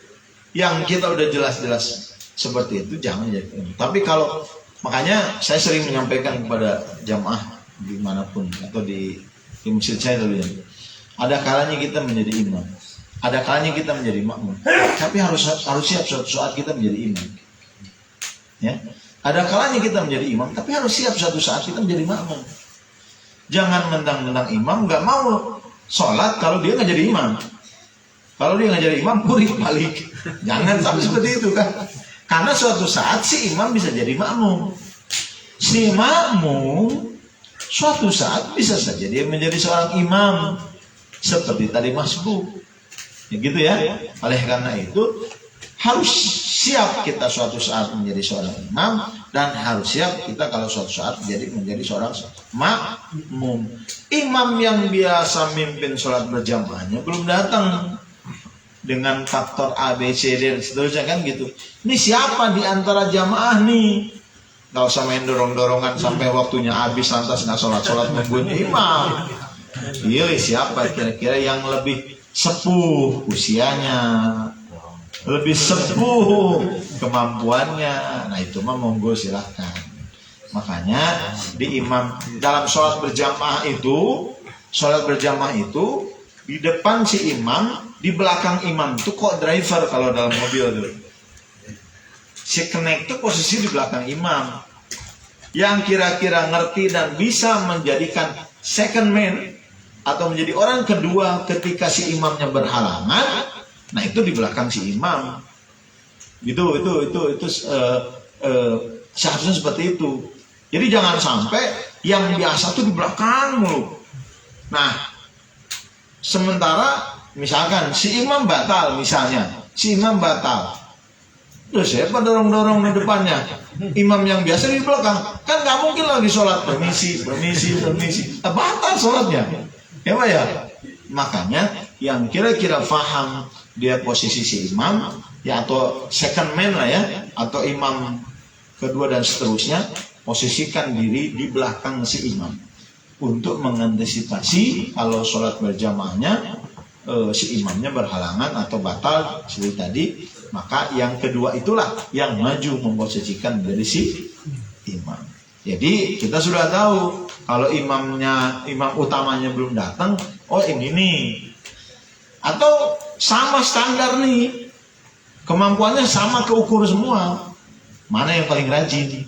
yang kita udah jelas-jelas seperti itu jangan jadi. Tapi kalau makanya saya sering menyampaikan kepada jamaah dimanapun atau di masjid saya dulu ya. Ada kalanya kita menjadi imam, ada kalanya kita menjadi makmum. Tapi harus siap suatu saat kita menjadi imam. Ya, ada kalanya kita menjadi imam, tapi harus siap suatu saat kita menjadi makmum. Jangan mentang-mentang imam nggak mau sholat kalau dia nggak jadi imam. Kalau dia nggak jadi imam, purik balik. Jangan sampai seperti itu kan. Karena suatu saat si imam bisa jadi makmum. Si makmum suatu saat bisa saja dia menjadi seorang imam. Seperti tadi masbuk. Ya gitu ya. Oleh karena itu harus siap kita suatu saat menjadi seorang imam. Dan harus siap kita kalau suatu saat menjadi seorang makmum. Imam yang biasa mimpin sholat berjamaahnya belum datang dengan faktor A, B, C, D dan seterusnya kan gitu. Ini siapa di antara jamaah nih? Gak usah main dorong-dorongan sampai waktunya habis lantas nggak sholat nungguin imam. Pilih siapa kira-kira yang lebih sepuh usianya, lebih sepuh kemampuannya. Nah itu mah monggo silahkan. Makanya di imam dalam sholat berjamaah itu di depan si imam, di belakang imam itu kok driver kalau dalam mobil tuh. Si kenek itu posisi di belakang imam. Yang kira-kira ngerti dan bisa menjadikan second man atau menjadi orang kedua ketika si imamnya berhalangan, nah itu di belakang si imam. Itu seharusnya seperti itu. Jadi jangan sampai yang biasa tuh di belakang mulu. Nah, sementara misalkan si imam batal terus siapa dorong-dorong di depannya? Imam yang biasa di belakang. Kan gak mungkin lagi sholat permisi. Batal sholatnya. Ya Pak ya? Makanya yang kira-kira paham dia posisi si imam, ya atau second man lah ya, atau imam kedua dan seterusnya, posisikan diri di belakang si imam. Untuk mengantisipasi kalau sholat berjamaahnya si imamnya berhalangan atau batal seperti tadi, maka yang kedua itulah yang maju memposisikan dari si imam. Jadi kita sudah tahu kalau imam utamanya belum datang, oh ini nih, atau sama standar nih, kemampuannya sama keukur semua, mana yang paling rajin,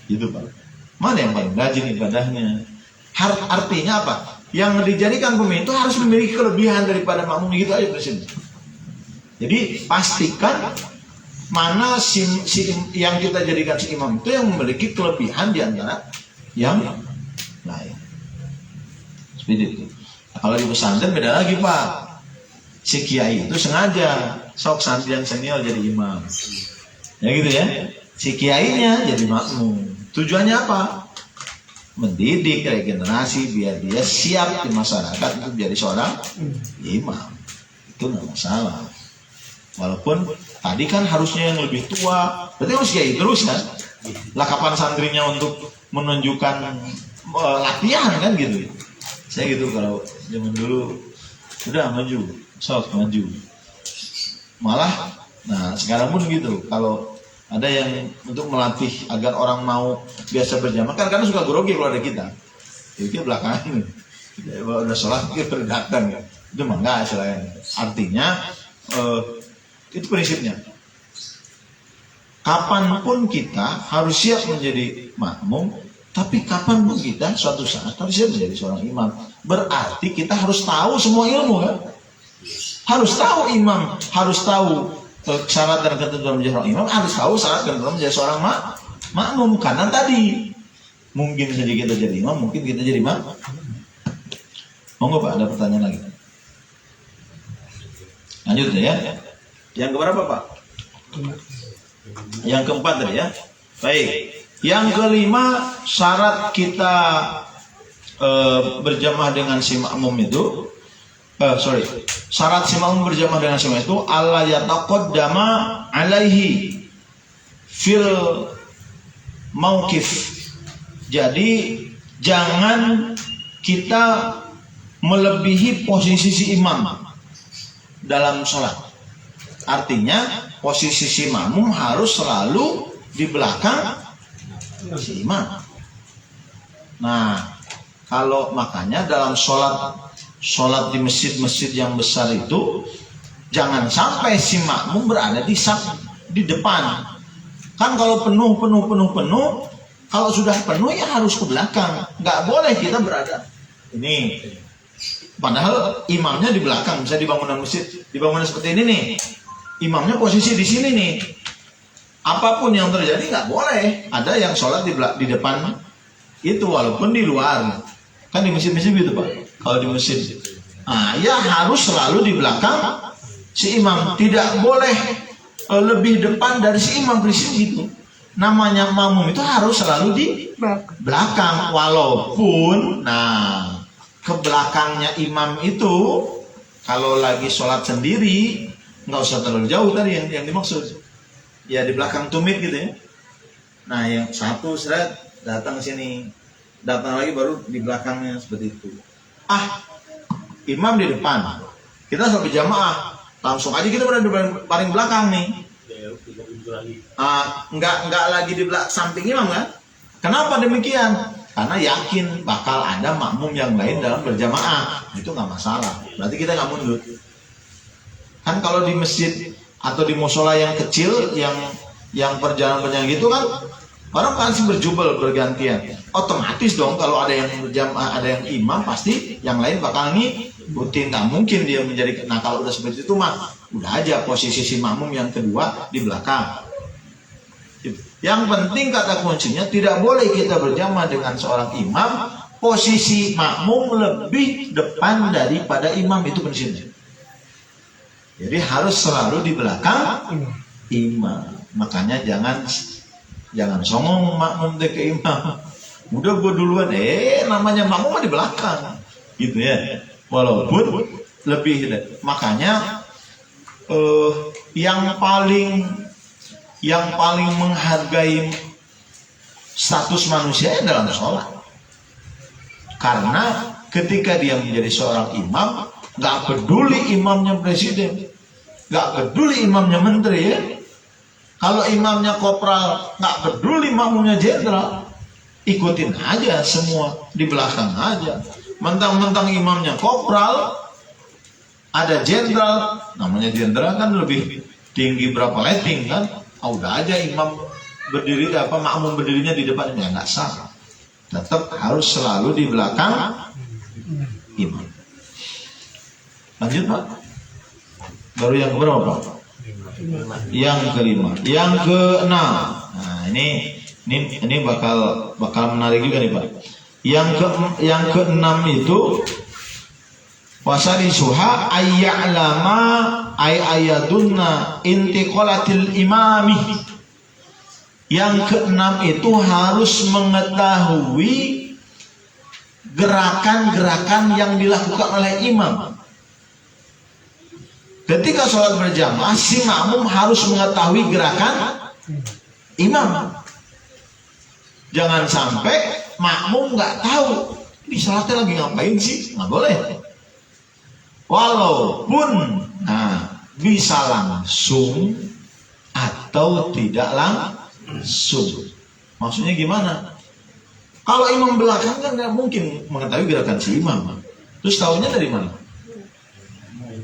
gitu Pak. Mana yang paling rajin ibadahnya? Artinya apa? Yang dijadikan pemimpin itu harus memiliki kelebihan daripada makmum, gitu aja prinsipnya. Jadi pastikan mana yang kita jadikan si imam itu yang memiliki kelebihan di antara yang lain. Seperti itu. Nah, kalau di pesantren beda lagi Pak. Si kiai itu sengaja sok santrian senior jadi imam. Ya gitu ya. Si kiainya jadi makmum. Tujuannya apa? Mendidik regenerasi biar dia siap di masyarakat untuk jadi seorang imam. Itu nggak masalah. Walaupun tadi kan harusnya yang lebih tua, berarti harus kiai terus kan? Lah kapan santrinya untuk menunjukkan latihan kan gitu? Saya gitu kalau zaman dulu udah maju, sok maju. Malah, nah sekarang pun gitu. Kalau ada yang untuk melatih agar orang mau biasa berjamaah, kan karena suka grogi kalau ada kita. Jadi belakangan, udah sholat kita datang ya. Itu mah enggak istilahnya. Artinya itu prinsipnya. Kapanpun kita harus siap menjadi makmum, tapi kapanpun kita suatu saat harus siap menjadi seorang imam. Berarti kita harus tahu semua ilmu kan? Harus tahu imam, harus tahu syarat dan ketentuan menjadi seorang imam, harus tahu syarat dan ketentuan menjadi seorang makmum. Karena tadi mungkin saja kita jadi imam, mungkin kita jadi makmum. Monggo Pak, ada pertanyaan lagi? Lanjut ya. Yang keberapa Pak? Yang keempat tadi ya. Baik. Yang kelima, syarat kita berjamaah dengan si makmum itu, syarat si makmum berjamaah dengan si makmum itu Allah yataqaddama alaihi fil mauqif. Jadi jangan kita melebihi posisi si imam dalam sholat. Artinya posisi si makmum harus selalu di belakang si imam. Nah, kalau makanya dalam sholat di masjid-masjid yang besar itu jangan sampai si makmum berada di depan. Kan kalau penuh, kalau sudah penuh ya harus ke belakang. Nggak boleh kita berada ini. Padahal imamnya di belakang. Bisa di bangunan masjid, di bangunan seperti ini nih, imamnya posisi di sini nih. Apapun yang terjadi nggak boleh ada yang sholat di depan itu, walaupun di luar. Kan di masjid-masjid gitu Pak. Kalau di masjid, ya harus selalu di belakang si imam. Tidak boleh lebih depan dari si imam, prinsip gitu. Namanya makmum itu harus selalu di belakang. Walaupun ke belakangnya imam itu kalau lagi sholat sendiri nggak usah terlalu jauh tadi yang dimaksud. Ya di belakang tumit gitu ya. Nah yang satu seret datang ke sini, datang lagi baru di belakangnya seperti itu. Imam di depan, kita sampai jamaah, langsung aja kita berada di paling belakang nih. Nggak lagi di samping imam kan? Kenapa demikian? Karena yakin bakal ada makmum yang lain dalam berjamaah, itu nggak masalah. Berarti kita nggak mundur. Kan kalau di masjid atau di musola yang kecil, yang perjalanan gitu kan, orang pasti berjubel bergantian. Otomatis dong kalau ada yang berjamaah, ada yang imam, pasti yang lain bakal ngikutin. Nggak mungkin dia menjadi. Nah kalau udah seperti itu mah udah aja posisi si makmum yang kedua di belakang. Yang penting kata kuncinya tidak boleh kita berjamaah dengan seorang imam posisi makmum lebih depan daripada imam, itu prinsipnya. Jadi harus selalu di belakang imam. Makanya jangan songong makmum ke imam. Udah gue duluan, namanya makmum di belakang, gitu ya. Walaupun lebih, makanya yang paling menghargai status manusia dalam sholat. Karena ketika dia menjadi seorang imam, nggak peduli imamnya presiden, nggak peduli imamnya menteri ya. Kalau imamnya kopral, nggak peduli makmumnya jenderal, ikutin aja semua di belakang aja. Mentang-mentang imamnya kopral, ada jenderal, namanya jenderal kan lebih tinggi berapa leting kan? Udah aja imam berdiri makmum berdirinya di depan, ya nggak sah. Tetap harus selalu di belakang imam. Lanjut Pak. Baru yang keberapa Pak? Yang kelima. Yang keenam. Nah ini bakal menarik juga nih Pak. Yang keenam itu wasari suha ayya'lama ayadunna intiqalatil imami. Yang keenam itu harus mengetahui gerakan-gerakan yang dilakukan oleh imam. Ketika sholat berjamaah, si makmum harus mengetahui gerakan imam. Jangan sampai makmum nggak tahu di sholatnya lagi ngapain sih, nggak boleh. Walaupun bisa langsung atau tidak langsung. Maksudnya gimana? Kalau imam belakang kan nggak mungkin mengetahui gerakan si imam. Terus tahunya dari mana?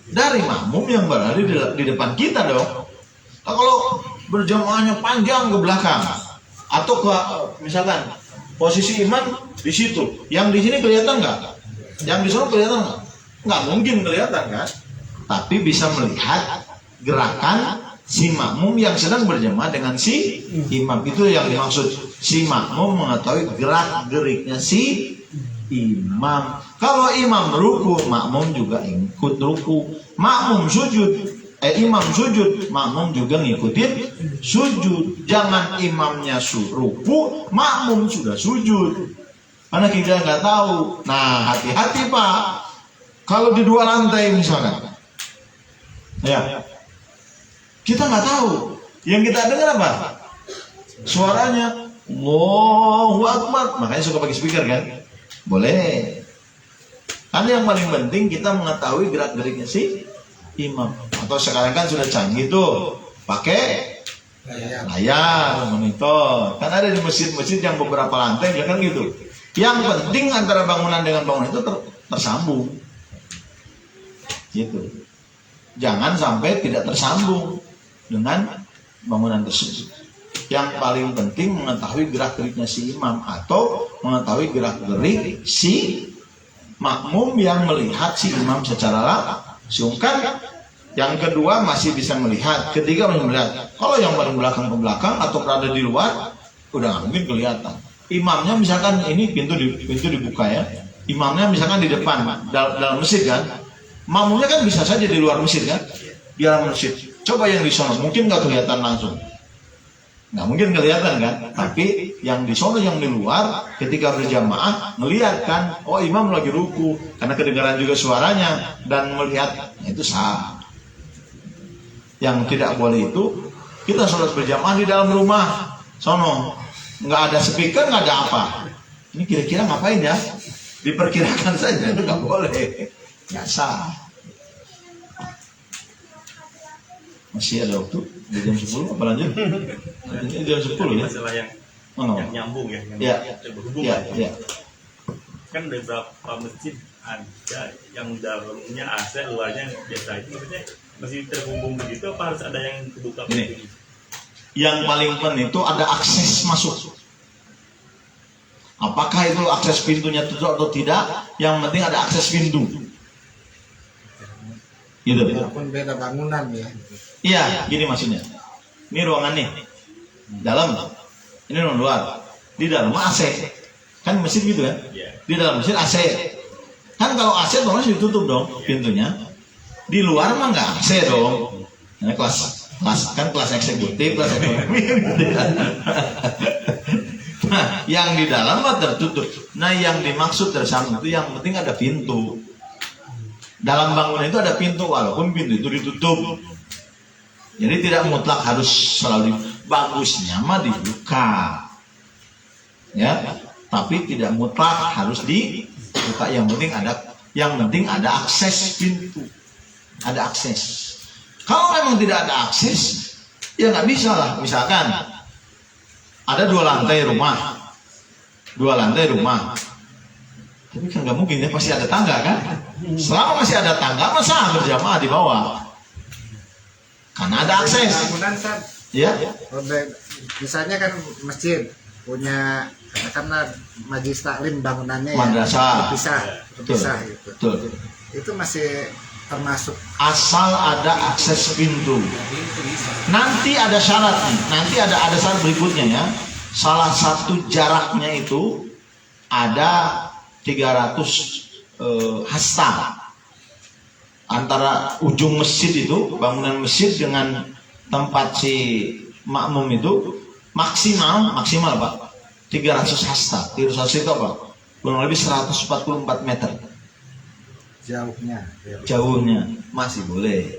Dari makmum yang berada di depan kita dong. Nah, kalau berjamaahnya panjang ke belakang atau ke misalkan posisi imam di situ, yang di sini kelihatan nggak? Yang di sana kelihatan nggak? Nggak mungkin kelihatan kan? Tapi bisa melihat gerakan si makmum yang sedang berjamaah dengan si imam. Itu yang dimaksud, si makmum mengetahui gerak-geriknya si imam. Kalau imam ruku, makmum juga ikut ruku. Makmum sujud, imam sujud, makmum juga ngikutin sujud. Jangan imamnya ruku, makmum sudah sujud. Karena kita nggak tahu. Nah, hati-hati Pak. Kalau di 2 lantai misalkan, ya kita nggak tahu Yang kita dengar apa? Suaranya Allahu Akbar. Makanya suka pakai speaker kan? Boleh. Kan yang paling penting kita mengetahui gerak-geriknya si imam. Atau sekarang kan sudah canggih tuh, pakai layar monitor. Kan ada di masjid-masjid yang beberapa lantai ya kan gitu. Yang penting antara bangunan dengan bangunan itu tersambung. Gitu. Jangan sampai tidak tersambung dengan bangunan tersebut. Yang paling penting mengetahui gerak-geriknya si imam atau mengetahui gerak-gerik si makmum yang melihat si imam secara langsung. Kan yang kedua masih bisa melihat, ketiga masih melihat. Kalau yang paling belakang ke belakang atau berada di luar, udah nggak mungkin kelihatan. Imamnya misalkan ini pintu dibuka ya. Imamnya misalkan di depan dalam masjid kan. Makmumnya kan bisa saja di luar masjid kan, di dalam masjid. Coba yang di sana mungkin nggak kelihatan langsung, nggak mungkin kelihatan kan. Tapi yang di sana yang di luar ketika berjamaah melihat kan, oh imam lagi ruku karena kedengaran juga suaranya dan melihat itu sah. Yang tidak boleh itu kita sholat berjamaah di dalam rumah, sono nggak ada speaker nggak ada apa. Ini kira-kira ngapain ya? Diperkirakan saja itu nggak boleh. Nggak sah. Masih ada waktu di jam 10 apa lanjut? Ini jam 10 ya? Masalah yang nyambung ya, yang berhubung. Ya. Kan beberapa masjid ada yang dalamnya AC, luarnya biasa, itu maksudnya masih terhubung begitu apa harus ada yang kebuka pintu? Yang paling penting itu ada akses masuk. Apakah itu akses pintunya tutup atau tidak? Yang penting ada akses pintu. Gitu. Walaupun beda bangunan ya. Iya, gini maksudnya. Ini ruangan nih, dalam. Ini ruang luar. Di dalam AC. Kan masjid gitu kan? Di dalam masjid AC. Kan kalau AC harus ditutup dong pintunya. Di luar mah nggak AC dong. Nah, kelas eksekutif, kelas ekonomi. Nah, yang di dalam mah tertutup. Nah, yang dimaksud tersambung itu yang penting ada pintu. Dalam bangunan itu ada pintu, walaupun pintu itu ditutup. Jadi tidak mutlak harus selalu bagusnya mah dibuka. Ya, tapi tidak mutlak harus dibuka. Yang penting ada akses pintu. Ada akses. Kalau memang tidak ada akses, ya nggak bisa lah. Misalkan ada 2 lantai rumah. Tapi kan nggak mungkin ya, pasti ada tangga kan? Selama masih ada tangga, masa berjamaah di bawah? Karena ada akses. Bangunan kan, Ya, misalnya kan masjid punya katakanlah majelis taklim bangunannya Madrasah. terpisah gitu. betul. Itu masih termasuk Asal ada akses pintu. Nanti ada syarat nih. Nanti ada syarat berikutnya ya. Salah satu jaraknya itu ada 300 hasta antara ujung masjid itu, bangunan masjid dengan tempat si makmum itu maksimal Pak 300 hasta. 300 hasta itu apa? Kurang lebih 144 meter. Jauhnya masih boleh.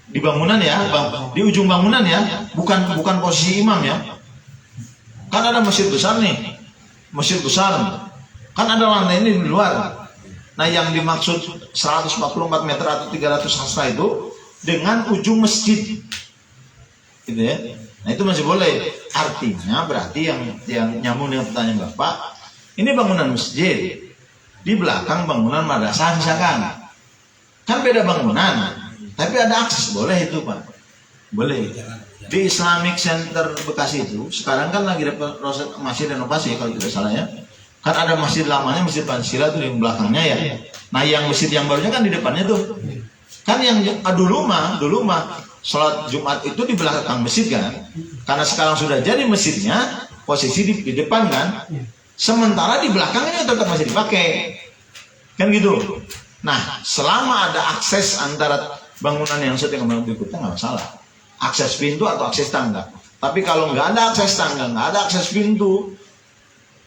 Di bangunan ya, di ujung bangunan ya, bukan posisi imam ya. Kan ada masjid besar nih. Masjid besar. Kan ada lantai ini di luar. Nah, yang dimaksud 144 meter atau 300 hasta itu dengan ujung masjid. Gitu ya. Nah, itu masih boleh. Artinya berarti yang nyambung dengan pertanyaan Bapak, ini bangunan masjid. Di belakang bangunan madrasah misalkan. Kan beda bangunan, tapi ada akses, boleh itu Pak. Boleh. Di Islamic Center Bekasi itu sekarang kan lagi proses masih renovasi kalau tidak salah ya. Kan ada masjid lamanya, Masjid Pancasila itu di belakangnya ya. Nah, yang masjid yang barunya kan di depannya tuh. Kan yang dulu mah sholat Jumat itu di belakang masjid kan. Karena sekarang sudah jadi masjidnya, posisi di depan kan. Sementara di belakangnya tetap masih dipakai. Kan gitu. Nah, selama ada akses antara bangunan yang satu dengan bangunan berikutnya nggak masalah. Akses pintu atau akses tangga. Tapi kalau nggak ada akses tangga, nggak ada akses pintu,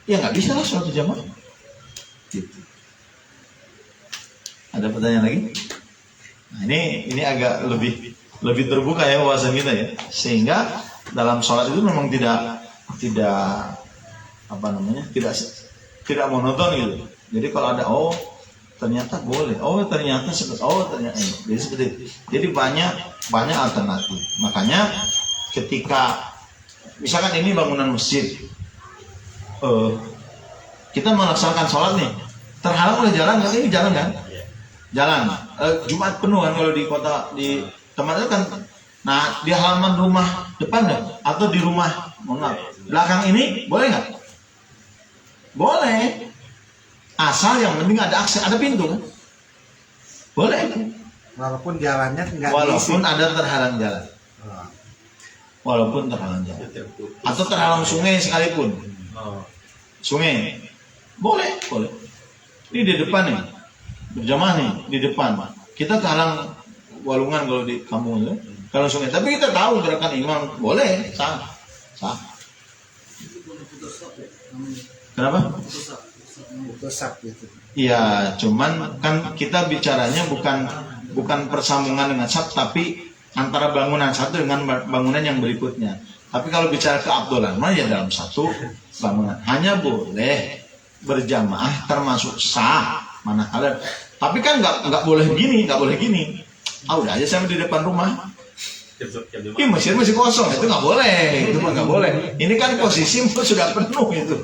ya nggak bisa lah suatu jamaah. Gitu. Ada pertanyaan lagi? Nah, ini agak lebih lebih terbuka ya wawasan kita ya, sehingga dalam sholat itu memang tidak apa namanya, tidak monoton gitu. Jadi kalau ada ternyata boleh, ternyata jadi seperti itu. Jadi banyak alternatif. Makanya ketika misalkan ini bangunan masjid, kita melaksanakan sholat nih, terhalang oleh jalan kan, ini jalan kan? Jalan. Jumat penuh kan kalau di kota, di tempat itu kan. Nah, di halaman rumah depan nggak? Atau di rumah belakang ini boleh nggak? Boleh. Asal yang penting ada akses, ada pintu kan? Boleh. Walaupun jalannya nggak Walaupun diisi. ada terhalang jalan. Oh. Walaupun terhalang jalan. Atau terhalang sungai sekalipun. Sungai. Boleh. Ini di depan nih. Berjamaah nih di depan. Kita terhalang walungan kalau di kampung itu. Kalau sungai. Tapi kita tahu gerakan imam. Boleh. Sah. Kenapa? Pusat gitu. Iya, cuman kan kita bicaranya bukan persambungan dengan sab, tapi antara bangunan satu dengan bangunan yang berikutnya. Tapi kalau bicara keabdolan mah ya dalam satu bangunan. Hanya boleh berjamaah termasuk sah manakala. Tapi kan nggak boleh gini. Udah aja saya di depan rumah. Ini masjid masih kosong, itu nggak boleh. Itu mah nggak boleh. Ini kan posisi sudah penuh itu.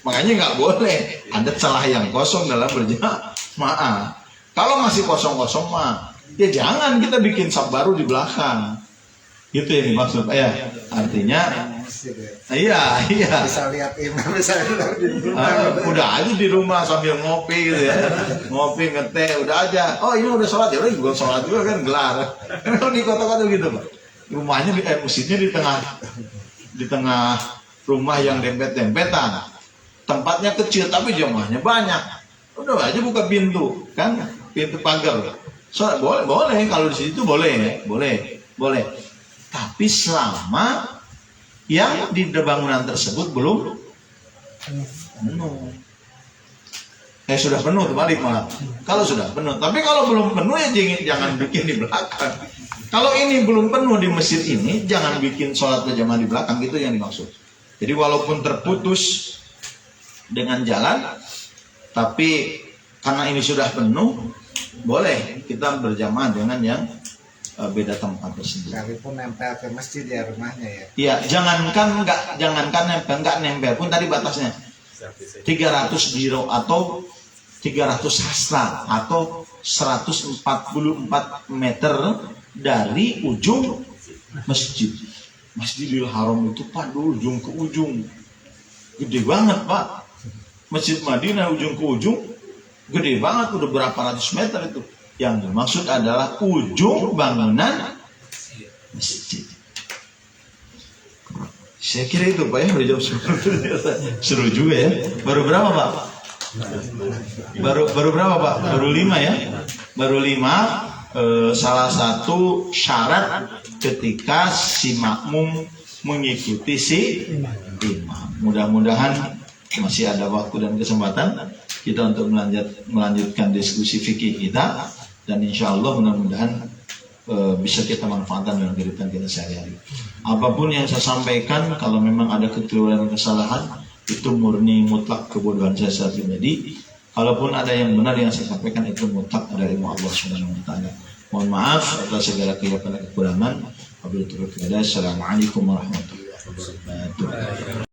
Makanya nggak boleh ada celah yang kosong dalam berjamaah. Kalau masih kosong-kosong mah, ya jangan kita bikin sab baru di belakang. Gitu yang dimaksud. Ya, artinya, iya. Bisa lihat imam, bisa lihat di rumah. Udah aja di rumah sambil ngopi gitu ya, ngopi ngeteh, udah aja. Oh ini udah sholat ya, udah juga sholat juga kan gelar. Kalau di kota-kota gitu Pak, rumahnya masjidnya di tengah rumah yang dempet-dempetan. Tempatnya kecil tapi jamaahnya banyak. Udah aja buka pintu, kan? Pintu pagar. So, boleh kalau di situ boleh. Tapi selama yang di bangunan tersebut belum penuh. Sudah penuh terbalik malah. Kalau sudah penuh, tapi kalau belum penuh ya jangan bikin di belakang. Kalau ini belum penuh di masjid ini, jangan bikin sholat berjamaah di belakang, itu yang dimaksud. Jadi walaupun terputus dengan jalan, tapi karena ini sudah penuh, boleh kita berjamaah dengan yang beda tempat tersebut. Sekalipun nempel ke masjid ya rumahnya ya. Iya, jangankan nggak nempel pun tadi batasnya 300 biro atau 300 hasta atau 144 meter dari ujung masjid. Masjidil Haram itu Pak, ujung ke ujung. Gede banget Pak. Masjid Madinah ujung ke ujung gede banget, udah berapa ratus meter itu. Yang dimaksud adalah ujung bangunan masjid. Saya kira itu Pak ya, udah jam 10. Seru juga ya. Baru berapa Pak? Baru berapa Pak? Baru 5 ya. Baru 5. Salah satu syarat ketika si makmum mengikuti si imam. Mudah-mudahan masih ada waktu dan kesempatan kita untuk melanjutkan diskusi fikih kita, dan insya Allah mudah-mudahan bisa kita manfaatkan dalam kehidupan kita sehari-hari. Apapun yang saya sampaikan, kalau memang ada kekeliruan dan kesalahan, itu murni mutlak kebodohan saya secara pribadi. Kalaupun ada yang benar yang saya sampaikan, itu mutlak dari ilmu Allah Subhanahu wa taala. Mohon maaf atas segala kekurangan. Wabillahi taufiq wal hidayah. Assalamualaikum warahmatullahi wabarakatuh.